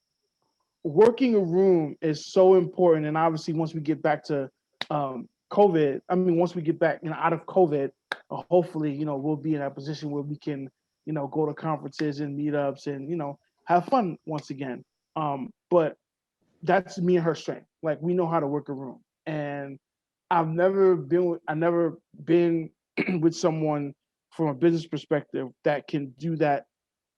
working a room is so important. And obviously, once we get back to COVID, once we get back out of COVID, hopefully, we'll be in a position where we can, go to conferences and meetups and, have fun once again. But that's me and her strength. Like, we know how to work a room. And I've never been with someone from a business perspective that can do that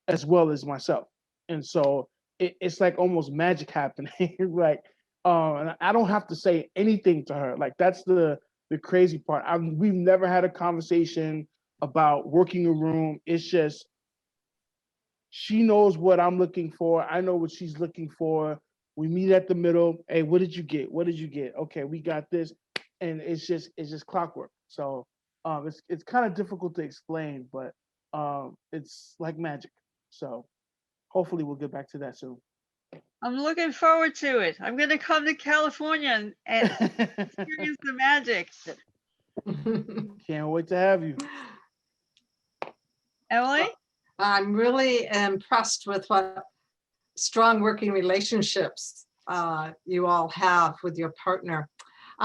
as well as myself. And so it's like almost magic happening. Like, and I don't have to say anything to her. Like, that's the crazy part. We've never had a conversation about working a room. It's just, she knows what I'm looking for. I know what she's looking for. We meet at the middle. Hey, what did you get? What did you get? Okay, we got this. And it's just clockwork. So it's kind of difficult to explain, but it's like magic. So hopefully we'll get back to that soon. I'm looking forward to it. I'm going to come to California and experience the magic. Can't wait to have you. Emelie? I'm really impressed with what strong working relationships you all have with your partner.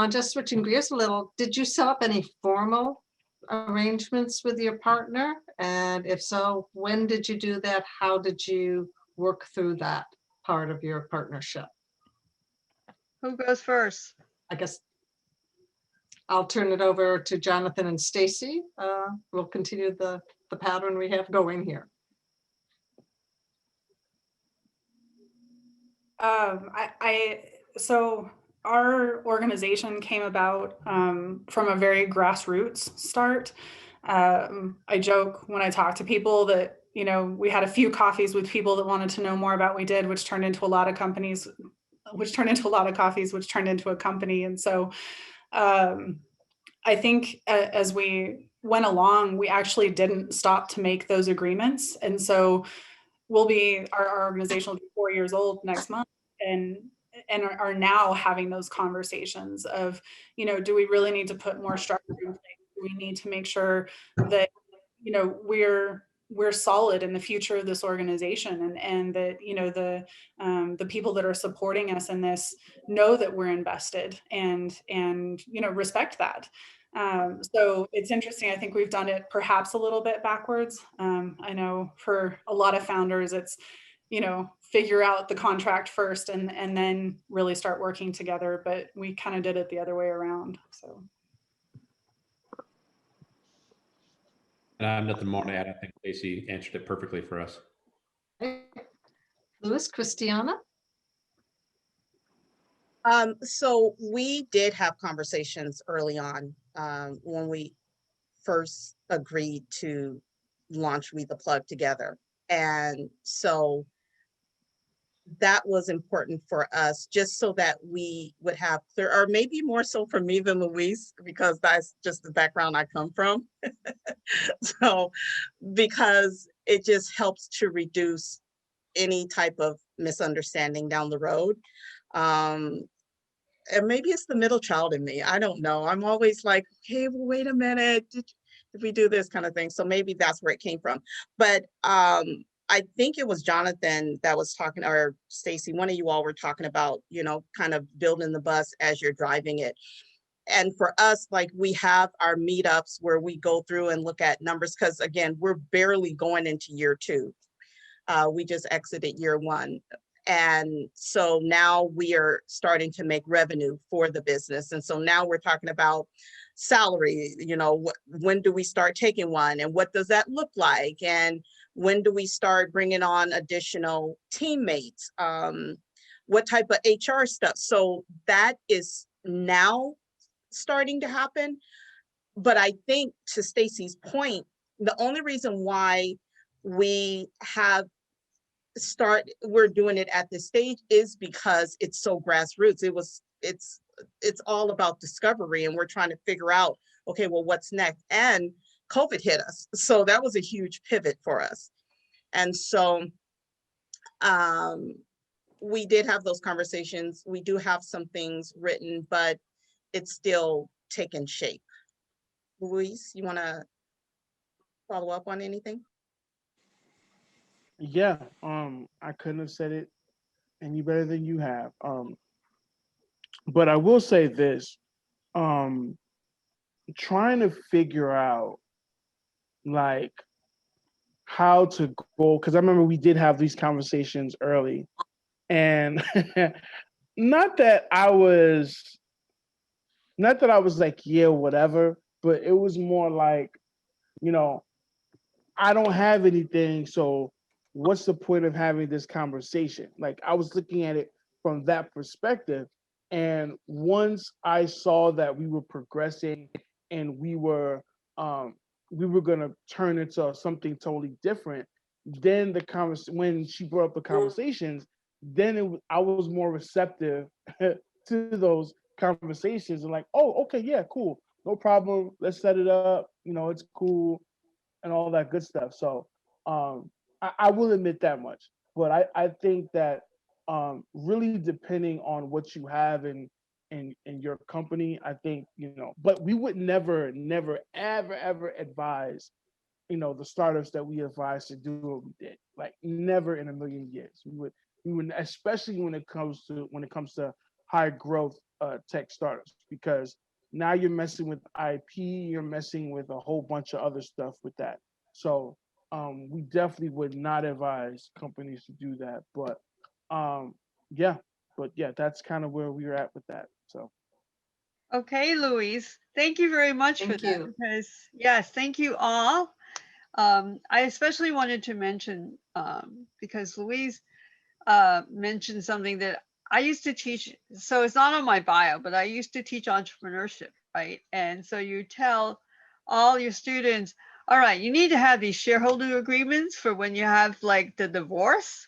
Just switching gears a little, did you set up any formal arrangements with your partner? And if so, when did you do that? How did you work through that part of your partnership? Who goes first? I guess I'll turn it over to Jonathan and Stacey. We'll continue the pattern we have going here. So our organization came about from a very grassroots start. I joke when I talk to people that, you know, we had a few coffees with people that wanted to know more about what we did, which turned into a lot of companies, which turned into a lot of coffees, which turned into a company. And so I think as we went along, we actually didn't stop to make those agreements. And so our organization will be 4 years old next month, and are now having those conversations of, you know, do we really need to put more structure in place? Do we need to make sure that, you know, we're solid in the future of this organization, and that, you know, the people that are supporting us in this know that we're invested and you know, respect that. So it's interesting. I think we've done it perhaps a little bit backwards. I know for a lot of founders, it's, you know, figure out the contract first and then really start working together. But we kind of did it the other way around. So. And I have nothing more to add. I think Stacey answered it perfectly for us. Louis, Christiana? So we did have conversations early on when we first agreed to launch WeThaPlug together. And so that was important for us, just so that we would have clear, or maybe more so for me than Louise, because that's just the background I come from. So, because it just helps to reduce any type of misunderstanding down the road. And maybe it's the middle child in me. I don't know. I'm always like, okay, well, wait a minute. Did we do this kind of thing? So maybe that's where it came from. But I think it was Jonathan that was talking, or Stacey, one of you all were talking about, you know, kind of building the bus as you're driving it. And for us, like, we have our meetups where we go through and look at numbers, because again, we're barely going into year 2. We just exited year 1. And so now we are starting to make revenue for the business. And so now we're talking about salary, you know, when do we start taking one, and what does that look like? And when do we start bringing on additional teammates? What type of HR stuff? So that is now starting to happen. But I think, to Stacey's point, the only reason why we're doing it at this stage is because it's so grassroots. It's all about discovery, and we're trying to figure out, okay, well, what's next? And COVID hit us. So that was a huge pivot for us. And so we did have those conversations. We do have some things written, but it's still taking shape. Luis, you want to follow up on anything? Yeah, I couldn't have said it any better than you have. But I will say this, trying to figure out like how to go, because I remember we did have these conversations early, and not that I was like, yeah, whatever, but it was more like, you know, I don't have anything, so what's the point of having this conversation? Like, I was looking at it from that perspective. And once I saw that we were progressing and we were gonna turn into something totally different, then when she brought up the conversations, then I was more receptive to those conversations, and like, oh, okay, yeah, cool, no problem, let's set it up, you know, it's cool and all that good stuff. So I will admit that much. But I think that really depending on what you have in your company, I think, you know, but we would never, ever advise, you know, the startups that we advise to do what we did. Like, never in a million years. We would, especially when it comes to high growth tech startups, because now you're messing with IP, you're messing with a whole bunch of other stuff with that. So we definitely would not advise companies to do that. But yeah, that's kind of where we were at with that. So Okay, Louise, thank you very much for Thank that. you. Because yes, thank you all. I especially wanted to mention because Louise mentioned something that I used to teach. So it's not on my bio, but I used to teach entrepreneurship, right? And so you tell all your students, all right, you need to have these shareholder agreements for when you have like the divorce.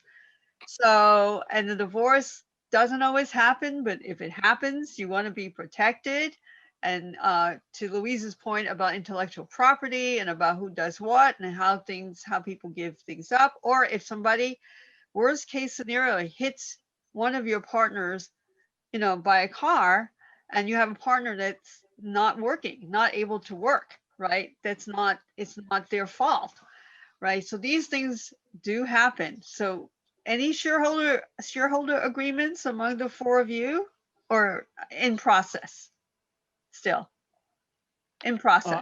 So, and the divorce doesn't always happen, but if it happens, you want to be protected. And to Louise's point about intellectual property and about who does what and how people give things up, or if somebody, worst case scenario, hits one of your partners, by a car, and you have a partner that's not working, not able to work, right? It's not their fault, right? So these things do happen. So any shareholder agreements among the four of you, or in process? Still in process.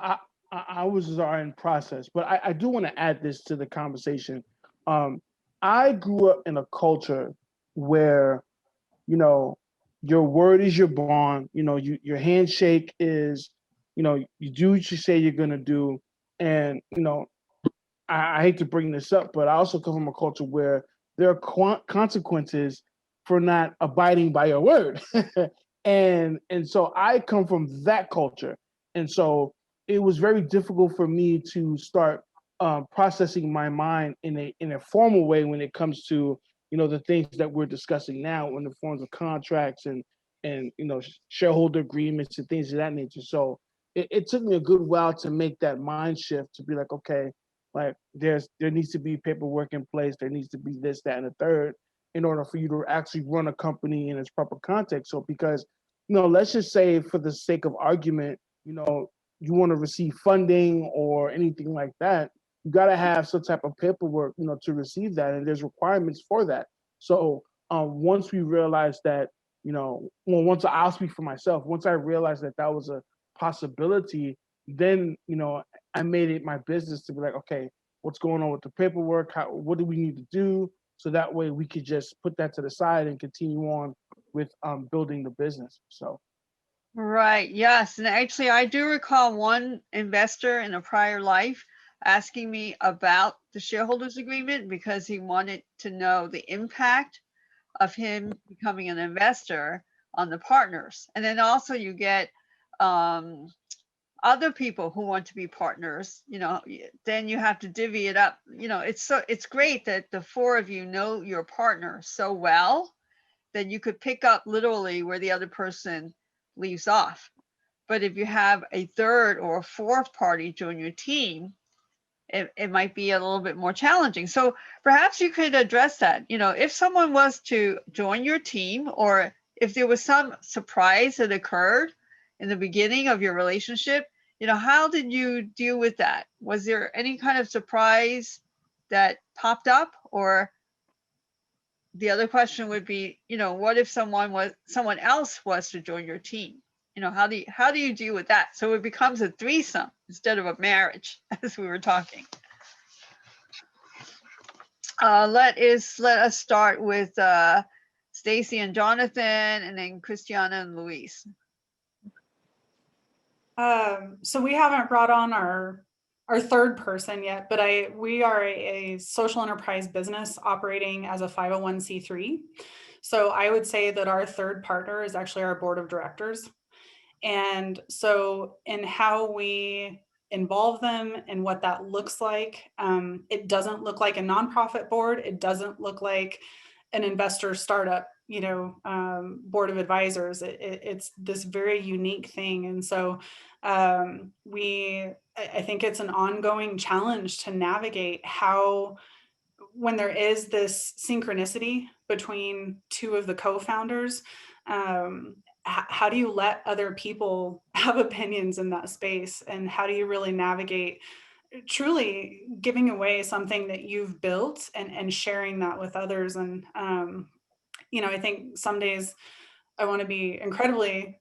I was are in process, but I do want to add this to the conversation. I grew up in a culture where, your word is your bond. Your handshake is, you do what you say you're gonna do, and I hate to bring this up, but I also come from a culture where there are consequences for not abiding by your word, and so I come from that culture, and so it was very difficult for me to start processing my mind in a formal way when it comes to the things that we're discussing now in the forms of contracts and shareholder agreements and things of that nature. So it took me a good while to make that mind shift to be like, okay, like there needs to be paperwork in place. There needs to be this, that, and the third in order for you to actually run a company in its proper context. So because, let's just say for the sake of argument, you want to receive funding or anything like that, you got to have some type of paperwork, to receive that. And there's requirements for that. So once we realized that, once I'll speak for myself, once I realized that that was a possibility, then, I made it my business to be like, okay, what's going on with the paperwork? What do we need to do? So that way we could just put that to the side and continue on with building the business. So. Right. Yes. And actually, I do recall one investor in a prior life asking me about the shareholders agreement because he wanted to know the impact of him becoming an investor on the partners. And then also you get other people who want to be partners, then you have to divvy it up. It's great that the four of you know your partner so well that you could pick up literally where the other person leaves off. But if you have a third or a fourth party join your team, it might be a little bit more challenging. So perhaps you could address that. If someone was to join your team, or if there was some surprise that occurred in the beginning of your relationship, how did you deal with that? Was there any kind of surprise that popped up? Or the other question would be, what if someone else was to join your team? How do you deal with that? So it becomes a threesome instead of a marriage, as we were talking. Let us start with Stacey and Jonathan, and then Christiana and Luis. So we haven't brought on our third person yet, but we are a social enterprise business operating as a 501c3. So I would say that our third partner is actually our board of directors. And so in how we involve them and what that looks like, it doesn't look like a nonprofit board. It doesn't look like an investor startup, board of advisors. It's this very unique thing. And so I think it's an ongoing challenge to navigate how, when there is this synchronicity between two of the co-founders, how do you let other people have opinions in that space? And how do you really navigate truly giving away something that you've built and sharing that with others? And, I think some days I want to be incredibly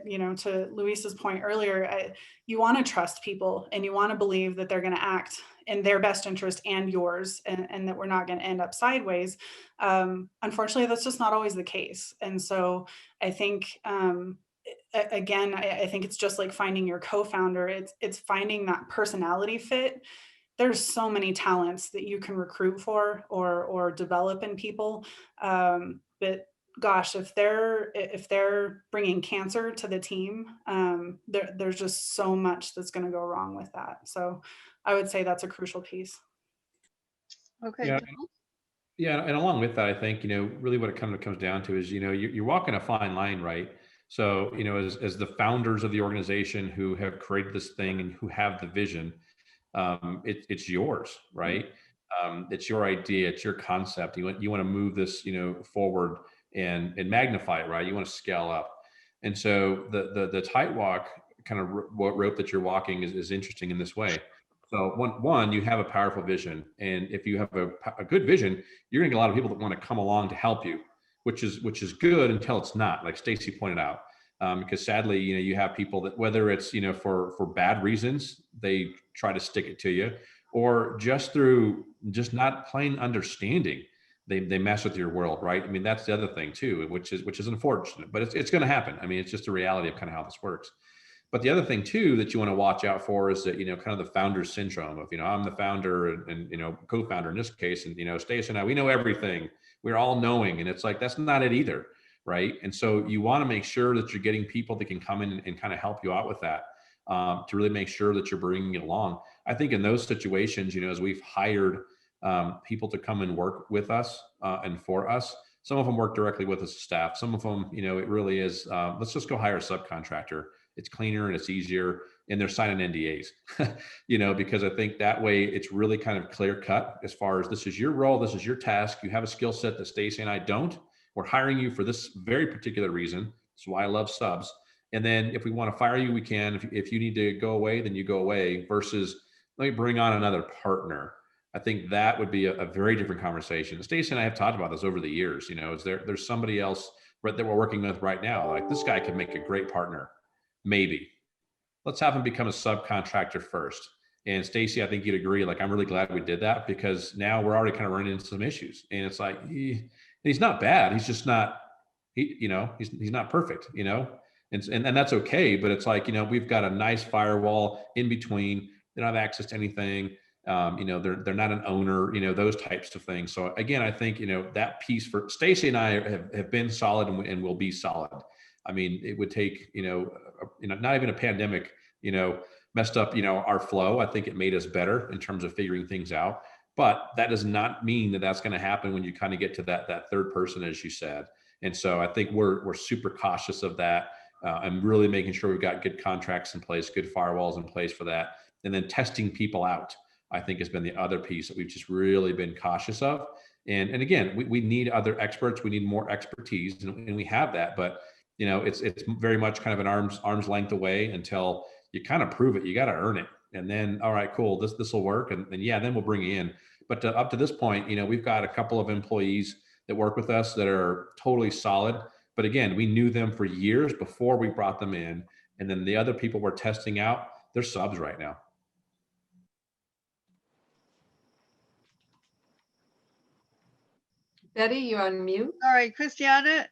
you know, to Luis's point earlier, you want to trust people and you want to believe that they're going to act in their best interest and yours, and that we're not going to end up sideways. Unfortunately, that's just not always the case. And so I think, again, I think it's just like finding your co-founder. It's finding that personality fit. There's so many talents that you can recruit for or develop in people. But gosh, if they're bringing cancer to the team, there's just so much that's going to go wrong with that. So I would say that's a crucial piece. Okay. Yeah. Joel? Yeah, and along with that, I think, really what it kind of comes down to is, you're walking a fine line, right? So, as the founders of the organization who have created this thing and who have the vision, it's yours, right? It's your idea, it's your concept. You want to move this, forward and magnify it, right? You want to scale up. And so the tight walk kind of rope that you're walking is interesting in this way. So one, you have a powerful vision, and if you have a good vision, you're gonna get a lot of people that want to come along to help you, which is good until it's not, like Stacey pointed out. Because sadly, you have people that, whether it's, for bad reasons, they try to stick it to you, or just through just not plain understanding, they mess with your world, right? I mean, that's the other thing too, which is unfortunate, but it's going to happen. I mean, it's just a reality of kind of how this works. But the other thing too that you want to watch out for is that, kind of the founder syndrome of, I'm the founder and co-founder in this case, and Stacey and I, we know everything. We're all knowing, and it's like that's not it either, right? And so you want to make sure that you're getting people that can come in and kind of help you out with that, to really make sure that you're bringing it along. I think in those situations, as we've hired people to come and work with us and for us, some of them work directly with us as staff. Some of them, it really is, let's just go hire a subcontractor. It's cleaner and it's easier, and they're signing NDAs, because I think that way it's really kind of clear cut as far as this is your role, this is your task. You have a skill set that Stacey and I don't. We're hiring you for this very particular reason. That's why I love subs. And then if we want to fire you, we can. If you need to go away, then you go away, versus let me bring on another partner. I think that would be a very different conversation. Stacey and I have talked about this over the years. Is there's somebody else that we're working with right now, like this guy could make a great partner. Maybe let's have him become a subcontractor first. And Stacey, I think you'd agree, like, I'm really glad we did that, because now we're already kind of running into some issues. And it's like, he's not bad. He's just not, he's not perfect, and that's okay. But it's like, we've got a nice firewall in between. They don't have access to anything. They're not an owner, those types of things. So again, I think, that piece for Stacey and I have been solid and will be solid. I mean, it would take, not even a pandemic, messed up, our flow. I think it made us better in terms of figuring things out. But that does not mean that that's going to happen when you kind of get to that third person, as you said. And so I think we're super cautious of that. And really making sure we've got good contracts in place, good firewalls in place for that. And then testing people out, I think, has been the other piece that we've just really been cautious of. And again, we need other experts. We need more expertise, and we have that. But it's very much kind of an arm's length away until you kind of prove it. You got to earn it, and then all right, cool, this will work, and then we'll bring you in. But up to this point, we've got a couple of employees that work with us that are totally solid. But again, we knew them for years before we brought them in, and then the other people we're testing out, they're subs right now. Betty, you're on mute. All right, Christiana,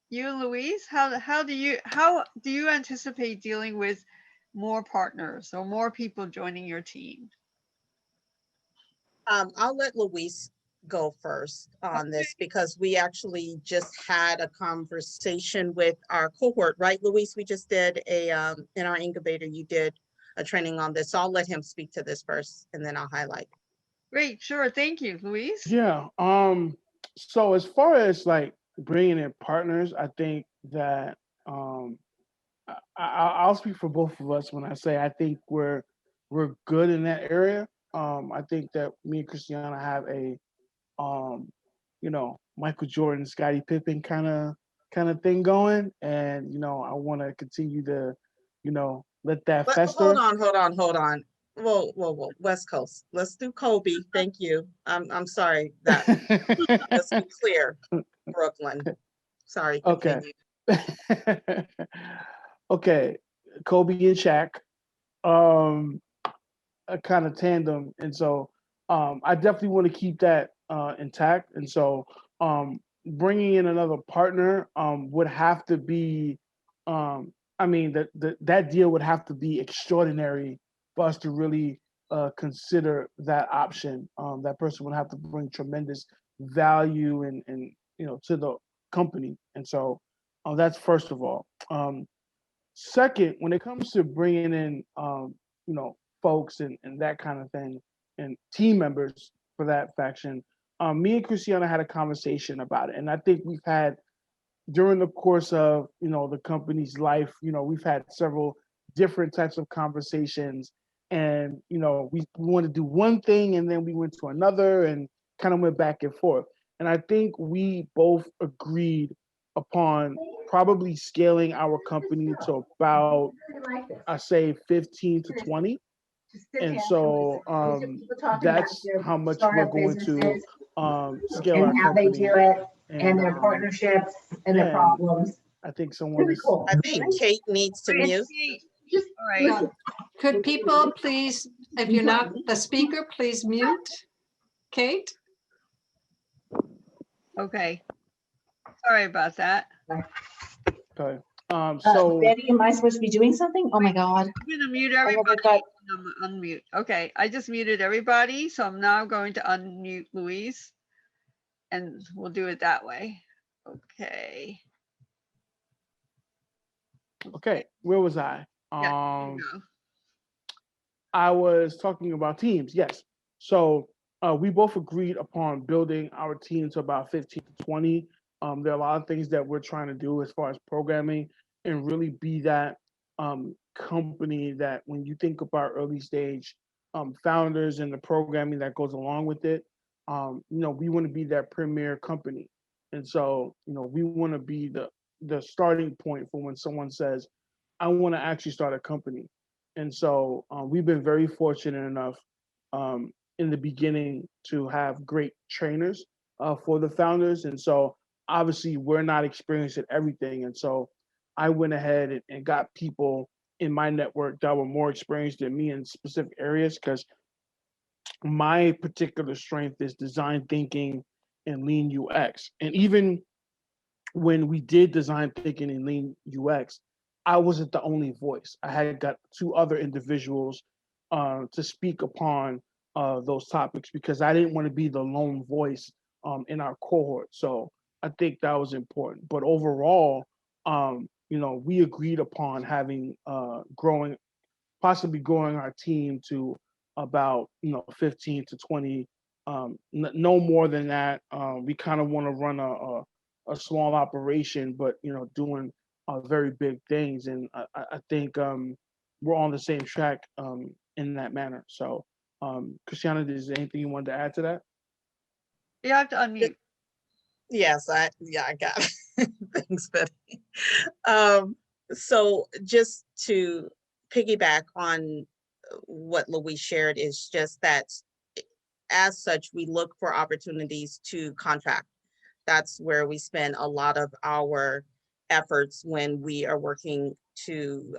you and Louise, how do you anticipate dealing with more partners or more people joining your team? I'll let Luis go first on this, because we actually just had a conversation with our cohort, right, Luis? We just did in our incubator, you did a training on this. So I'll let him speak to this first, and then I'll highlight. Great, sure, thank you, Louise. Yeah. So as far as like bringing in partners, I think that I'll speak for both of us when I say I think we're good in that area. I think that me and Christiana have a Michael Jordan, Scottie Pippen kind of thing going, and I want to continue to let that fester. Hold on. Whoa, West Coast. Let's do Kobe. Thank you. I'm sorry that. Let's be clear, Brooklyn. Sorry. Okay. Continue. Okay, Kobe and Shaq, a kind of tandem, and so I definitely want to keep that intact. And so bringing in another partner would have to be, I mean, that deal would have to be extraordinary for us to really consider that option. That person would have to bring tremendous value and to the company, and so that's first of all. Second, when it comes to bringing in, folks and that kind of thing, and team members for that faction, me and Christiana had a conversation about it, and I think we've had during the course of the company's life, we've had several different types of conversations, and we want to do one thing, and then we went to another, and kind of went back and forth, and I think we both agreed upon probably scaling our company to about, I say, 15 to 20. And so that's how much we're going to scale our and how they company. do it and And their partnerships and yeah, their problems. I think someone is. I think Kate needs to mute. All right. Could people please, if you're not the speaker, please mute? Kate? Okay. Sorry about that. Okay. So Betty, am I supposed to be doing something? Oh my God. I'm gonna mute never everybody. got- Unmute. Okay, I just muted everybody, so I'm now going to unmute Louise, and we'll do it that way. Okay. okay, where was I? Yeah, there you go. I was talking about teams, yes. So we both agreed upon building our team to about 15 to 20. There are a lot of things that we're trying to do as far as programming and really be that company that when you think about early stage founders and the programming that goes along with it, we want to be that premier company. And so, we want to be the starting point for when someone says, I want to actually start a company. And so we've been very fortunate enough in the beginning to have great trainers for the founders. And so obviously we're not experienced at everything. And so I went ahead and got people in my network that were more experienced than me in specific areas, because my particular strength is design thinking and lean UX. And even when we did design thinking and lean UX, I wasn't the only voice. I had got two other individuals to speak upon those topics, because I didn't want to be the lone voice in our cohort. So I think that was important. But overall, we agreed upon having possibly growing our team to about 15 to 20, no more than that. We kind of want to run a small operation, but doing very big things, and I think we're on the same track in that manner. So Christiana, is there anything you wanted to add to that? You have to unmute. Yes, I got it. Thanks, Betty. So just to piggyback on what Louise shared, is just that as such, we look for opportunities to contract. That's where we spend a lot of our efforts when we are working to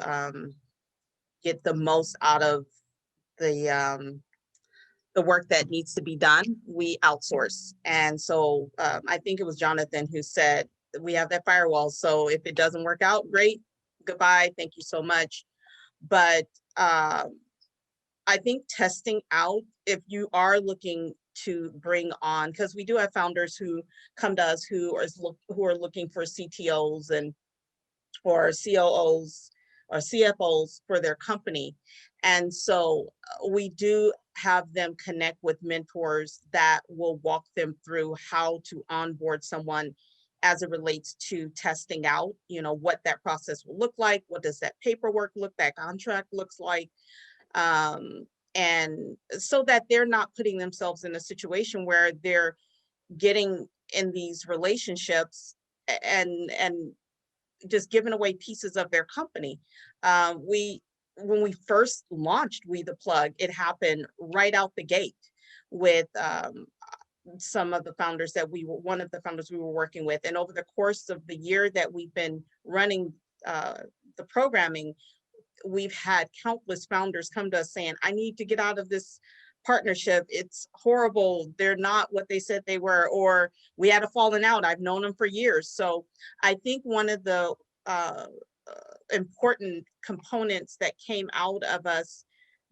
get the most out of the work that needs to be done. We outsource. And so I think it was Jonathan who said, we have that firewall. So if it doesn't work out, great, goodbye, thank you so much. But I think testing out, if you are looking to bring on, because we do have founders who come to us who are looking for CTOs or COOs or CFOs for their company. And so we do have them connect with mentors that will walk them through how to onboard someone as it relates to testing out, what that process will look like, what does that paperwork look, that contract looks like, and so that they're not putting themselves in a situation where they're getting in these relationships and just giving away pieces of their company. When we first launched WeThaPlug, it happened right out the gate with some of the founders that one of the founders we were working with. And over the course of the year that we've been running the programming, we've had countless founders come to us saying, I need to get out of this partnership. It's horrible. They're not what they said they were, or we had a falling out. I've known them for years. So I think one of the important components that came out of us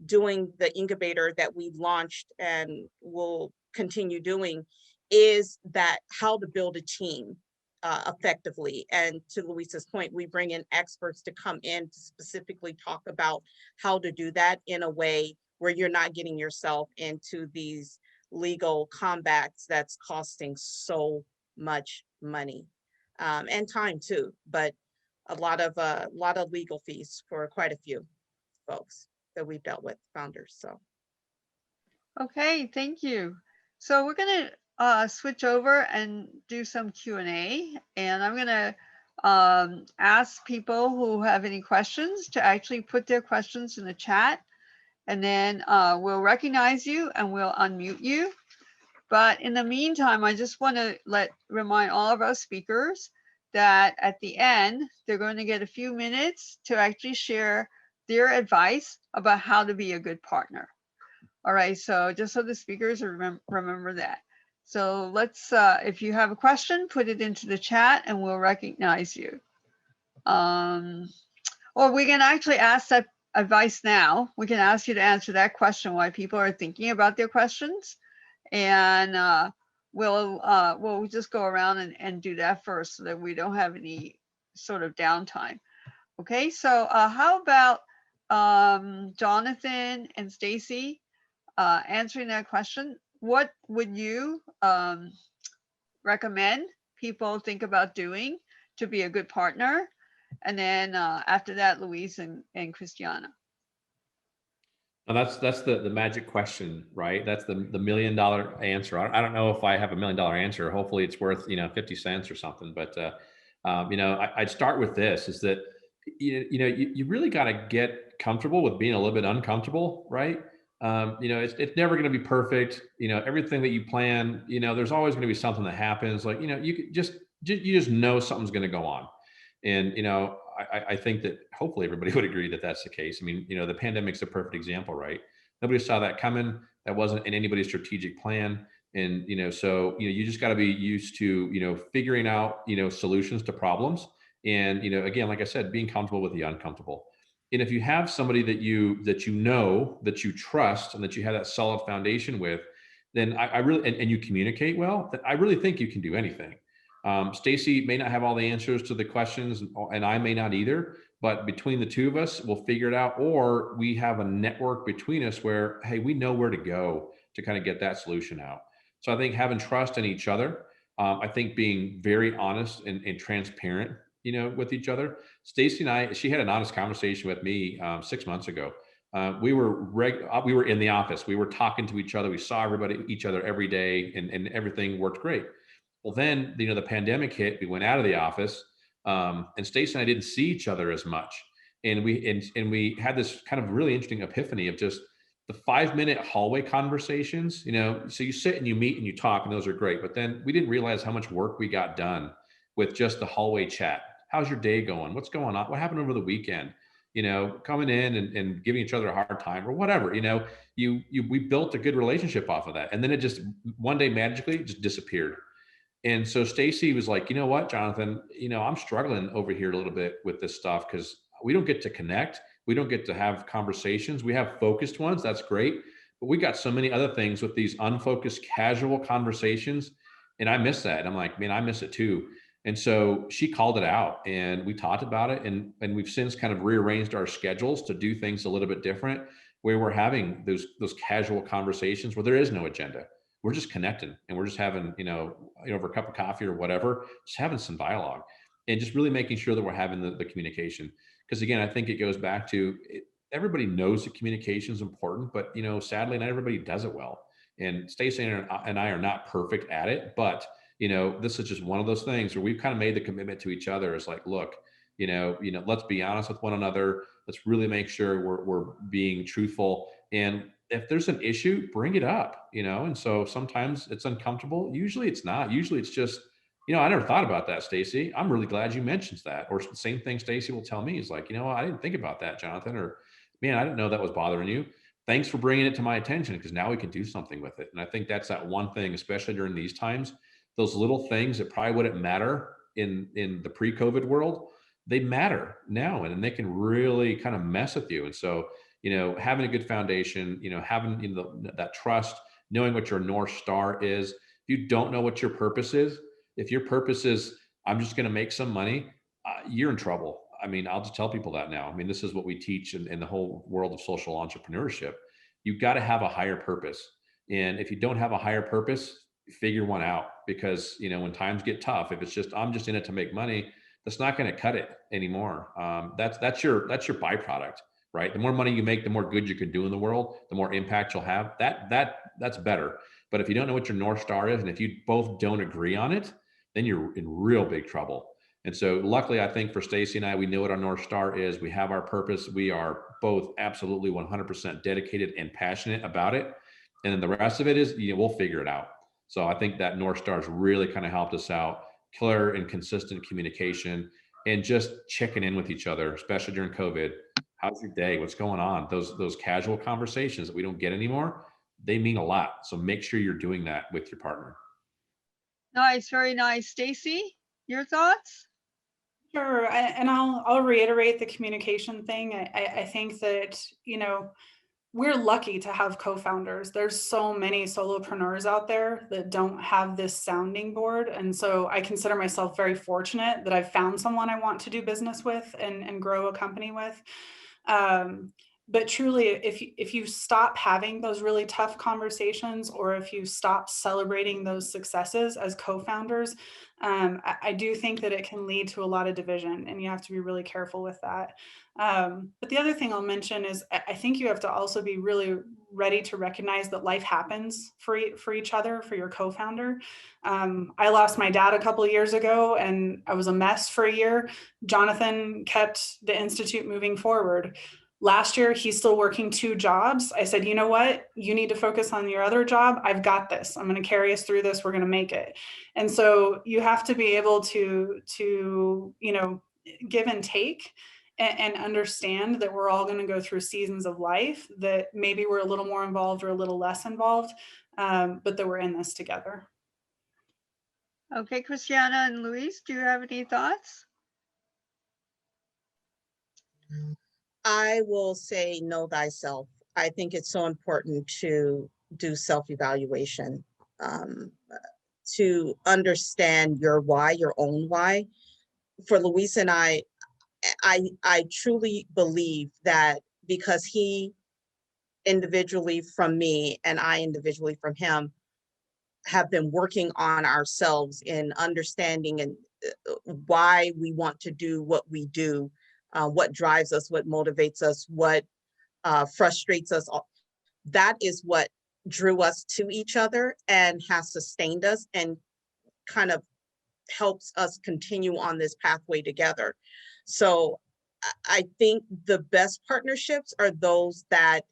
doing the incubator that we launched and will continue doing is that how to build a team effectively. And to Luisa's point, we bring in experts to come in to specifically talk about how to do that in a way where you're not getting yourself into these legal combats that's costing so much money and time too, but a lot of legal fees for quite a few folks that we've dealt with, founders. So Okay, thank you. So we're going to switch over and do some Q&A, and I'm going to ask people who have any questions to actually put their questions in the chat, and then we'll recognize you and we'll unmute you. But in the meantime, I just want to remind all of our speakers that at the end, they're going to get a few minutes to actually share their advice about how to be a good partner. All right, so just so the speakers remember that. So let's, if you have a question, put it into the chat and we'll recognize you. Or we can actually ask that advice now. We can ask you to answer that question while people are thinking about their questions. And we'll just go around and do that first so that we don't have any sort of downtime. Okay, so how about Jonathan and Stacey answering that question? What would you recommend people think about doing to be a good partner? And then after that, Louise and Christiana. And that's the magic question, right? That's the $1 million answer. I don't know if I have $1 million answer. Hopefully it's worth 50 cents or something. But I'd start with this: is that you really got to get comfortable with being a little bit uncomfortable, right? It's never going to be perfect. Everything that you plan, there's always going to be something that happens. Like you could just know something's going to go on, and I think that hopefully everybody would agree that that's the case. I mean, the pandemic's a perfect example, right? Nobody saw that coming. That wasn't in anybody's strategic plan. And, so, you just got to be used to, figuring out, solutions to problems. And, again, like I said, being comfortable with the uncomfortable. And if you have somebody that you trust, and that you have that solid foundation with, then I really, and you communicate well, then I really think you can do anything. Stacey may not have all the answers to the questions, and I may not either, but between the two of us, we'll figure it out, or we have a network between us where, hey, we know where to go to kind of get that solution out. So I think having trust in each other, I think being very honest and transparent, with each other. Stacey and I, she had an honest conversation with me 6 months ago. We were in the office. We were talking to each other. We saw each other every day, and everything worked great. Well, then, the pandemic hit, we went out of the office, and Stacey and I didn't see each other as much. And we had this kind of really interesting epiphany of just the 5-minute hallway conversations, so you sit and you meet and you talk, and those are great. But then we didn't realize how much work we got done with just the hallway chat. How's your day going? What's going on? What happened over the weekend? Coming in and giving each other a hard time or whatever, we built a good relationship off of that. And then it just one day magically just disappeared. And so Stacey was like, you know what, Jonathan, I'm struggling over here a little bit with this stuff because we don't get to connect. We don't get to have conversations. We have focused ones. That's great. But we got so many other things with these unfocused, casual conversations. And I miss that. And I'm like, man, I miss it too. And so she called it out, and we talked about it. And we've since kind of rearranged our schedules to do things a little bit different, where we're having those casual conversations where there is no agenda. We're just connecting, and we're just having, over a cup of coffee or whatever, just having some dialogue, and just really making sure that we're having the communication. Because again, I think it goes back to everybody knows that communication is important, but sadly, not everybody does it well. And Stacey and I are not perfect at it, but this is just one of those things where we've kind of made the commitment to each other. It's like, look, let's be honest with one another. Let's really make sure we're being truthful. And if there's an issue, bring it up, and so sometimes it's uncomfortable. Usually it's not. Usually it's just, I never thought about that, Stacey. I'm really glad you mentioned that. Or the same thing Stacey will tell me is like, I didn't think about that, Jonathan, or man, I didn't know that was bothering you. Thanks for bringing it to my attention, because now we can do something with it. And I think that's that one thing, especially during these times, those little things that probably wouldn't matter in the pre-COVID world, they matter now, and they can really kind of mess with you. And so, having a good foundation, having that trust, knowing what your North Star is. If you don't know what your purpose is, if your purpose is, I'm just going to make some money, you're in trouble. I mean, I'll just tell people that now. I mean, this is what we teach in the whole world of social entrepreneurship. You've got to have a higher purpose. And if you don't have a higher purpose, figure one out, because, when times get tough, if it's just, I'm just in it to make money, that's not going to cut it anymore. That's your byproduct, right? The more money you make, the more good you can do in the world, the more impact you'll have. That's better. But if you don't know what your North Star is, and if you both don't agree on it, then you're in real big trouble. And so luckily, I think for Stacey and I, we know what our North Star is. We have our purpose. We are both absolutely 100% dedicated and passionate about it. And then the rest of it is, we'll figure it out. So I think that North Star has really kind of helped us out. Clear and consistent communication, and just checking in with each other, especially during COVID. How's your day? What's going on? Those casual conversations that we don't get anymore, they mean a lot. So make sure you're doing that with your partner. Nice, very nice. Stacey, your thoughts? Sure, and I'll reiterate the communication thing. I think that, we're lucky to have co-founders. There's so many solopreneurs out there that don't have this sounding board. And so I consider myself very fortunate that I've found someone I want to do business with and grow a company with. But truly, if you stop having those really tough conversations, or if you stop celebrating those successes as co-founders, I do think that it can lead to a lot of division, and you have to be really careful with that. But the other thing I'll mention is I think you have to also be really ready to recognize that life happens for each other, for your co-founder. I lost my dad a couple of years ago, and I was a mess for a year. Jonathan kept the Institute moving forward. Last year, he's still working 2 jobs. I said, you know what? You need to focus on your other job. I've got this. I'm going to carry us through this. We're going to make it. And so you have to be able to give and take, and understand that we're all going to go through seasons of life that maybe we're a little more involved or a little less involved, but that we're in this together. Okay, Christiana and Luis, do you have any thoughts? I will say know thyself. I think it's so important to do self-evaluation, to understand your why, your own why. For Luis and I truly believe that because he individually from me and I individually from him have been working on ourselves in understanding and why we want to do what we do, what drives us, what motivates us, what frustrates us. That is what drew us to each other and has sustained us and kind of helps us continue on this pathway together. So I think the best partnerships are those that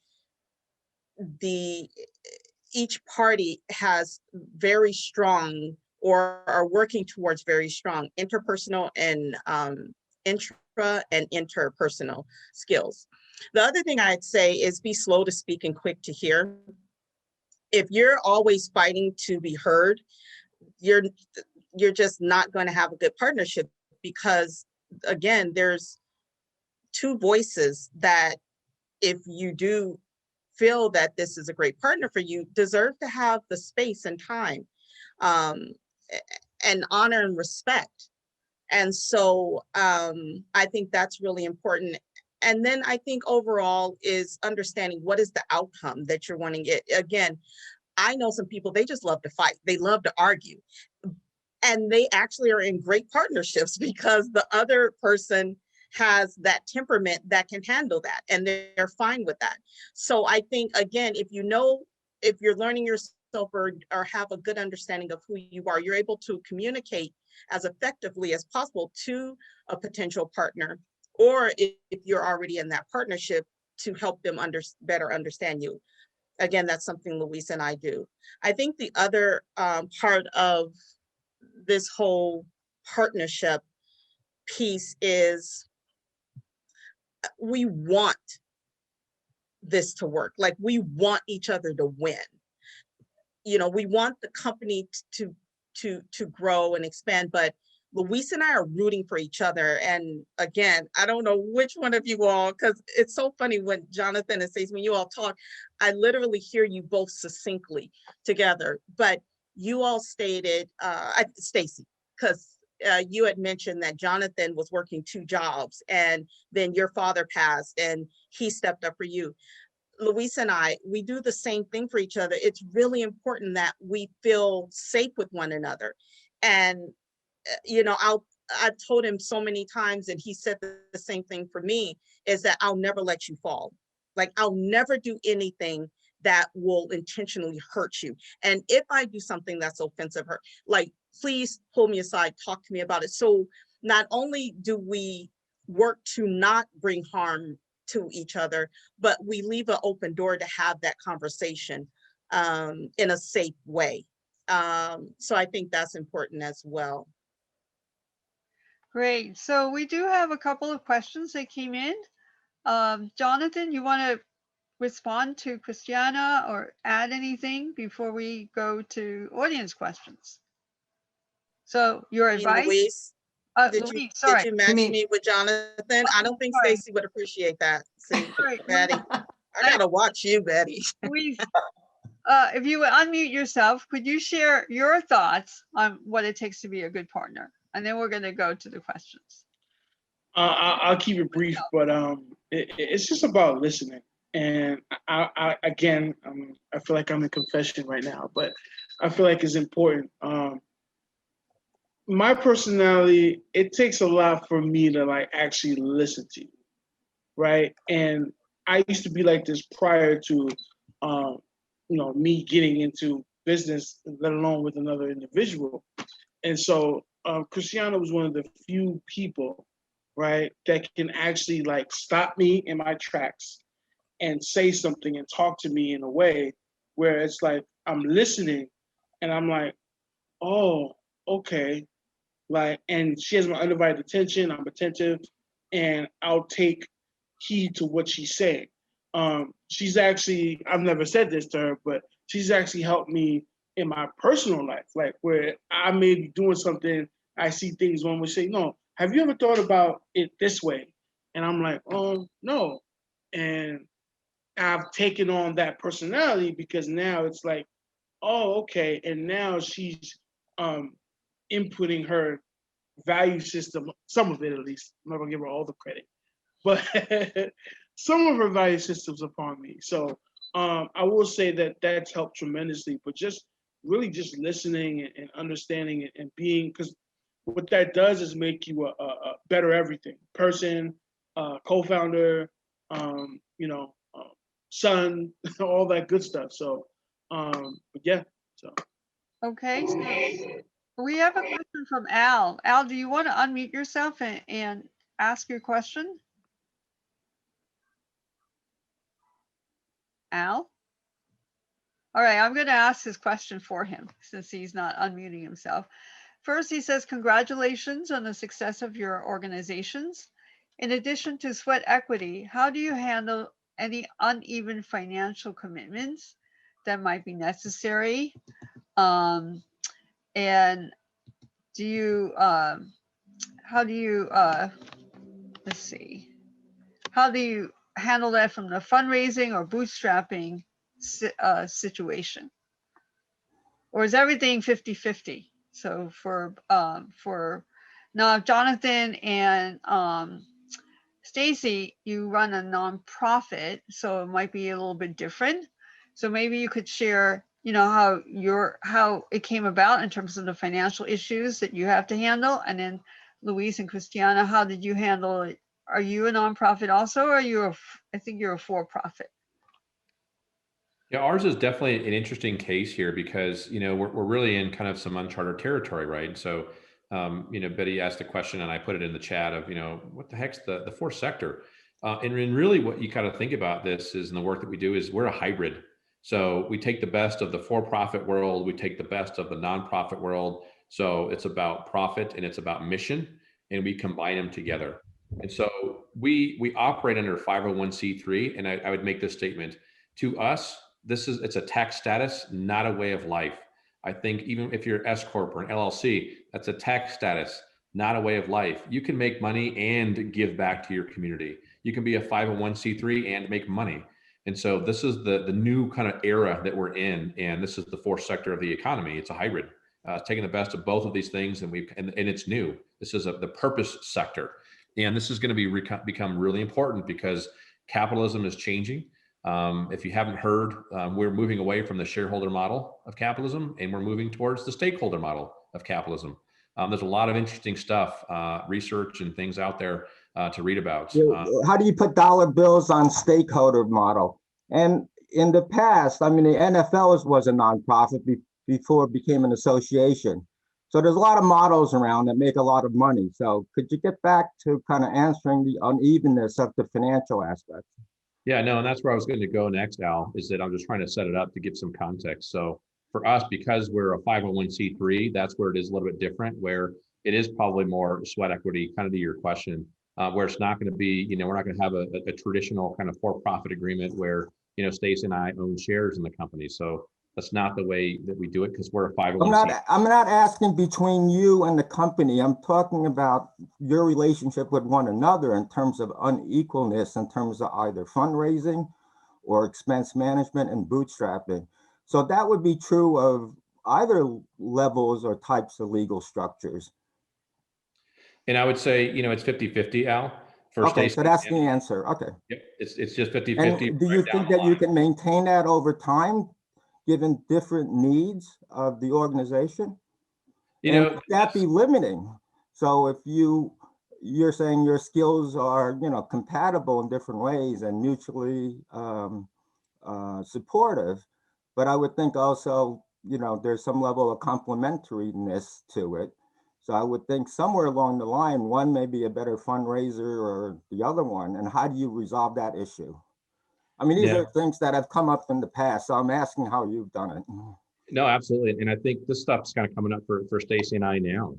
each party has very strong or are working towards very strong interpersonal and intra and interpersonal skills. The other thing I'd say is be slow to speak and quick to hear. If you're always fighting to be heard, you're just not going to have a good partnership, because again, there's 2 voices that, if you do feel that this is a great partner for you, deserve to have the space and time, and honor and respect. And so I think that's really important. And then I think overall is understanding what is the outcome that you're wanting. Again, I know some people, they just love to fight. They love to argue. And they actually are in great partnerships because the other person has that temperament that can handle that, and they're fine with that. So I think, again, if you're learning yourself or have a good understanding of who you are, you're able to communicate as effectively as possible to a potential partner, or if you're already in that partnership, to help them better understand you. Again, that's something Luis and I do. I think the other part of this whole partnership piece is we want this to work. Like, we want each other to win. You know, we want the company to grow and expand, but Luis and I are rooting for each other. And again, I don't know which one of you all, because it's so funny when Jonathan and Stacey, when you all talk, I literally hear you both succinctly together. But you all stated, Stacey, because you had mentioned that Jonathan was working 2 jobs and then your father passed and he stepped up for you. Luis and I, we do the same thing for each other. It's really important that we feel safe with one another. And you know, I've told him so many times, and he said the same thing for me, is that I'll never let you fall. Like, I'll never do anything that will intentionally hurt you. And if I do something that's offensive, like, please pull me aside, talk to me about it. So not only do we work to not bring harm to each other, but we leave an open door to have that conversation in a safe way. So I think that's important as well. Great. So we do have a couple of questions that came in. Jonathan, you want to respond to Christiana or add anything before we go to audience questions? So your advice? Luis, did Louise, sorry. you match me with Jonathan? I don't think sorry. Stacey would appreciate that. See, Sorry, Betty, I gotta watch you, Betty. Louise, if you would unmute yourself, could you share your thoughts on what it takes to be a good partner? And then we're going to go to the questions. I'll keep it brief, but it's just about listening. And I feel like I'm in confession right now, but I feel like it's important. My personality, it takes a lot for me to like actually listen to you, right? And I used to be like this prior to, me getting into business, let alone with another individual. And so Christiana was one of the few people, right, that can actually like stop me in my tracks and say something and talk to me in a way where it's like I'm listening and I'm like, oh, okay. Like, and she has my undivided attention, I'm attentive, and I'll take heed to what she's saying. She's actually, I've never said this to her, but she's actually helped me in my personal life, like where I may be doing something, I see things one would say, no, have you ever thought about it this way? And I'm like, oh, no. And I've taken on that personality because now it's like, oh, okay. And now she's inputting her value system, some of it at least. I'm not gonna give her all the credit, but some of her value systems upon me. So I will say that that's helped tremendously, but just really just listening and understanding and being, because what that does is make you a better everything person, co-founder, son, all that good stuff. So, but yeah, so. Okay, so we have a question from Al. Al, do you want to unmute yourself and ask your question? Al? All right, I'm going to ask his question for him since he's not unmuting himself. First, he says, congratulations on the success of your organizations. In addition to sweat equity, how do you handle any uneven financial commitments that might be necessary? And do you, how do you, let's see, how do you handle that from the fundraising or bootstrapping situation? Or is everything 50-50? So for now, Jonathan and Stacey, you run a nonprofit, so it might be a little bit different. So maybe you could share, how it came about in terms of the financial issues that you have to handle. And then Luis and Christiana, how did you handle it? Are you a nonprofit also, or are you I think you're a for-profit? Yeah, ours is definitely an interesting case here because, we're really in kind of some uncharted territory, right? So, Betty asked a question and I put it in the chat of, what the heck's the fourth sector? And really what you kind of think about this is, in the work that we do, is we're a hybrid. So we take the best of the for-profit world, we take the best of the nonprofit world. So it's about profit and it's about mission, and we combine them together. And so we operate under 501c3, and I would make this statement to us: it's a tax status, not a way of life. I think even if you're S corp or an LLC, that's a tax status, not a way of life. You can make money and give back to your community. You can be a 501c3 and make money. And so this is the new kind of era that we're in, and this is the fourth sector of the economy. It's a hybrid, taking the best of both of these things, and it's new. This is the purpose sector, and this is going to become really important because capitalism is changing. If you haven't heard, we're moving away from the shareholder model of capitalism, and we're moving towards the stakeholder model of capitalism. There's a lot of interesting stuff, research and things out there to read about. How do you put dollar bills on stakeholder model? And in the past, I mean, the NFL was a nonprofit before it became an association. So there's a lot of models around that make a lot of money. So could you get back to kind of answering the unevenness of the financial aspect? Yeah, no, and that's where I was going to go next, Al, is that I'm just trying to set it up to give some context. So for us, because we're a 501c3, that's where it is a little bit different, where it is probably more sweat equity, kind of to your question, where it's not going to be, we're not going to have a traditional kind of for-profit agreement where, Stacey and I own shares in the company. So that's not the way that we do it, because we're a 501c3. I'm not asking between you and the company. I'm talking about your relationship with one another in terms of unequalness, in terms of either fundraising or expense management and bootstrapping. So that would be true of either levels or types of legal structures. And I would say, it's 50-50, Al. Okay, so that's the answer. Okay. Yep, it's just 50-50. And do you think that you can maintain that over time, given different needs of the organization? Would that be limiting? So if you're saying your skills are, compatible in different ways and mutually supportive, but I would think also, there's some level of complementariness to it. So I would think somewhere along the line, one may be a better fundraiser or the other one. And how do you resolve that issue? I mean, these are things that have come up in the past. So I'm asking how you've done it. No, absolutely. And I think this stuff's kind of coming up for Stacey and I now.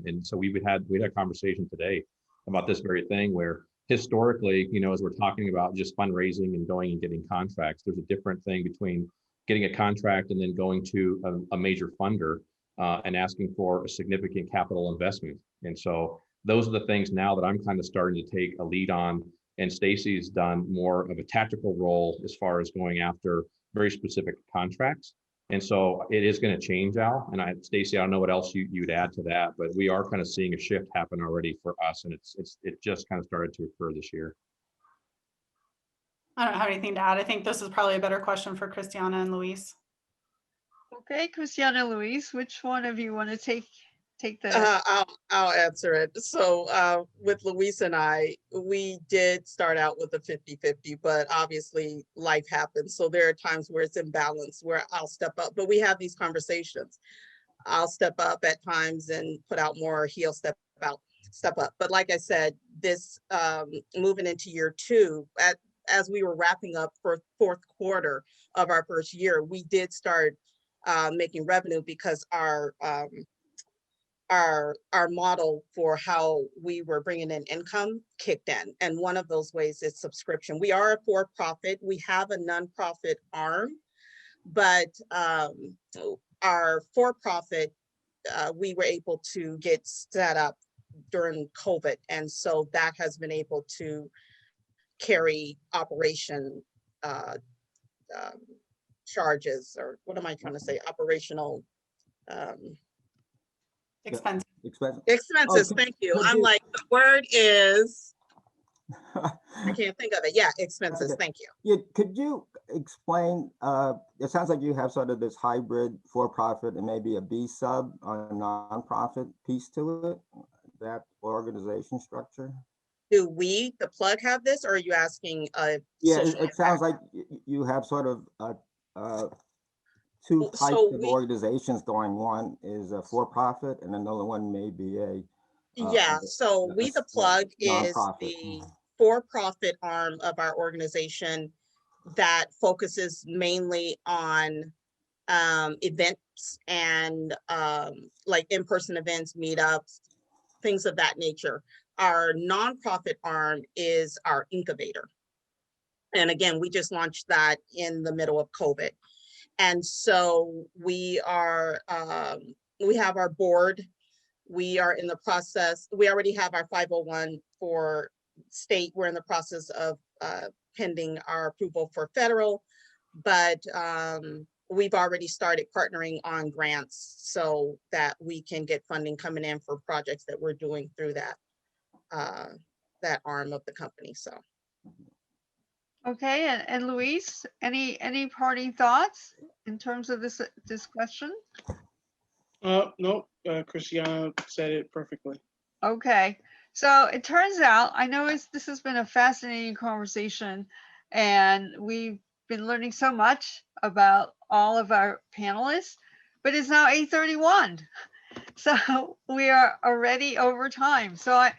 And so we had a conversation today about this very thing where historically, as we're talking about just fundraising and going and getting contracts, there's a different thing between getting a contract and then going to a major funder and asking for a significant capital investment. And so those are the things now that I'm kind of starting to take a lead on. And Stacey's done more of a tactical role as far as going after very specific contracts. And so it is going to change, Al. And Stacey, I don't know what else you'd add to that, but we are kind of seeing a shift happen already for us, and it just kind of started to occur this year. I don't have anything to add. I think this is probably a better question for Christiana and Luis. Okay, Christiana, Luis, which one of you want to take the? I'll answer it. So with Luis and I, we did start out with a 50-50, but obviously life happens. So there are times where it's imbalanced, where I'll step up, but we have these conversations. I'll step up at times and put out more, he'll step up. But like I said, this moving into year 2, as we were wrapping up for fourth quarter of our first year, we did start making revenue because our model for how we were bringing in income kicked in. And one of those ways is subscription. We are a for-profit. We have a nonprofit arm, but our for-profit, we were able to get set up during COVID. And so that has been able to carry operation charges, or what am I trying to say? Operational Expenses. Expenses. Thank you. I'm like, the word is, I can't think of it. Yeah, expenses. Okay. Thank you. Yeah, could you explain, it sounds like you have sort of this hybrid for-profit and maybe a B sub on a nonprofit piece to it, that organization structure? Do we, the plug, have this, or are you asking? Yeah, it sounds like you have sort of two types of organizations going. One is a for-profit and another one may be a so WeThaPlug is the for-profit arm of our organization, that focuses mainly on events and like in-person events, meetups, things of that nature. Our nonprofit arm is our incubator. And again, we just launched that in the middle of COVID. And so we are, we have our board. We are in the process, we already have our 501 for state. We're in the process of pending our approval for federal, but we've already started partnering on grants so that we can get funding coming in for projects that we're doing through that, that arm of the company, so. Okay, and Luis, any parting thoughts in terms of this question? No, Christiana said it perfectly. Okay, so it turns out, I know this has been a fascinating conversation, and we've been learning so much about all of our panelists, but it's now 8:31. So we are already over time. So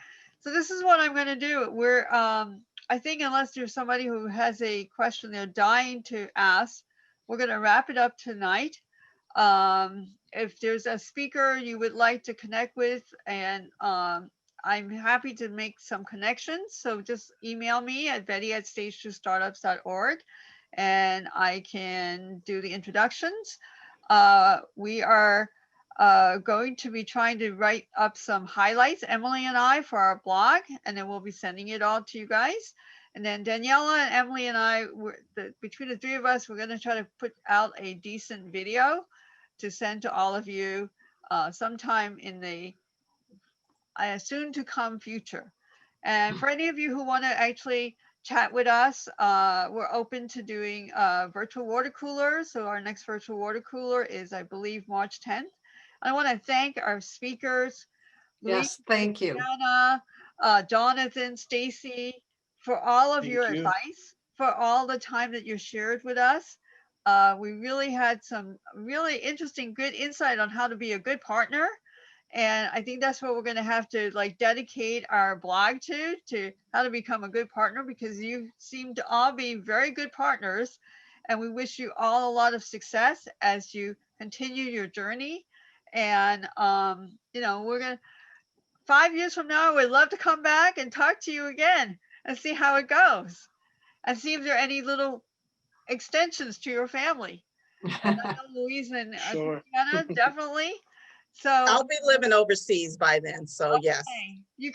this is what I'm going to do. We're, I think unless there's somebody who has a question they're dying to ask, we're going to wrap it up tonight. If there's a speaker you would like to connect with, and I'm happy to make some connections. So just email me at betty@stage2startups.org and I can do the introductions. We are going to be trying to write up some highlights, Emelie and I, for our blog, and then we'll be sending it all to you guys. And then Daniela and Emelie and I, between the three of us, we're going to try to put out a decent video to send to all of you sometime in the soon to come future. And for any of you who want to actually chat with us, we're open to doing virtual water coolers. So our next virtual water cooler is, I believe, March 10th. I want to thank our speakers, Yes, thank you. Christiana, Jonathan, Stacey, for all of your advice, for all the time that you shared with us. We really had some really interesting, good insight on how to be a good partner. And I think that's what we're going to have to like dedicate our blog to how to become a good partner, because you seem to all be very good partners. And we wish you all a lot of success as you continue your journey. And, you know, we're going to, 5 years from now, we'd love to come back and talk to you again and see how it goes and see if there are any little extensions to your family. And I know Louise and Sure. Christiana, definitely. So I'll be living overseas by then, so yes. okay. You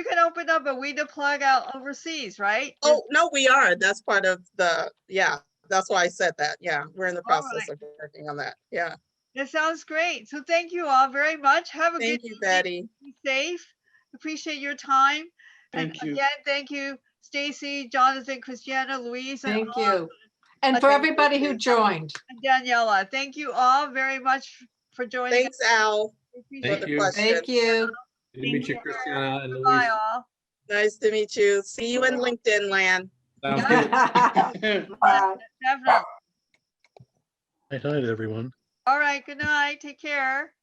can open up a WeThaPlug out overseas, right? Oh, no, we are. That's part of the, yeah, that's why I said that. Yeah, we're in the All process right. of working on that. Yeah. That sounds great. So thank you all very much. Have a good Thank you, evening. Betty. Be safe. Appreciate your time. Thank you. Again, thank you, Stacey, Jonathan, Christiana, Louise, and Thank all- you. And for everybody who joined. and Daniela. Thank you all very much for joining Thanks, Al, us. We appreciate for Thank the you. question. Thank you. Good to meet you, Take care. Christiana and Luis. Bye all. Nice to meet you. See you in LinkedIn land. Sounds good. Bye. Definitely. Night, everyone. All right. Good night. Take care.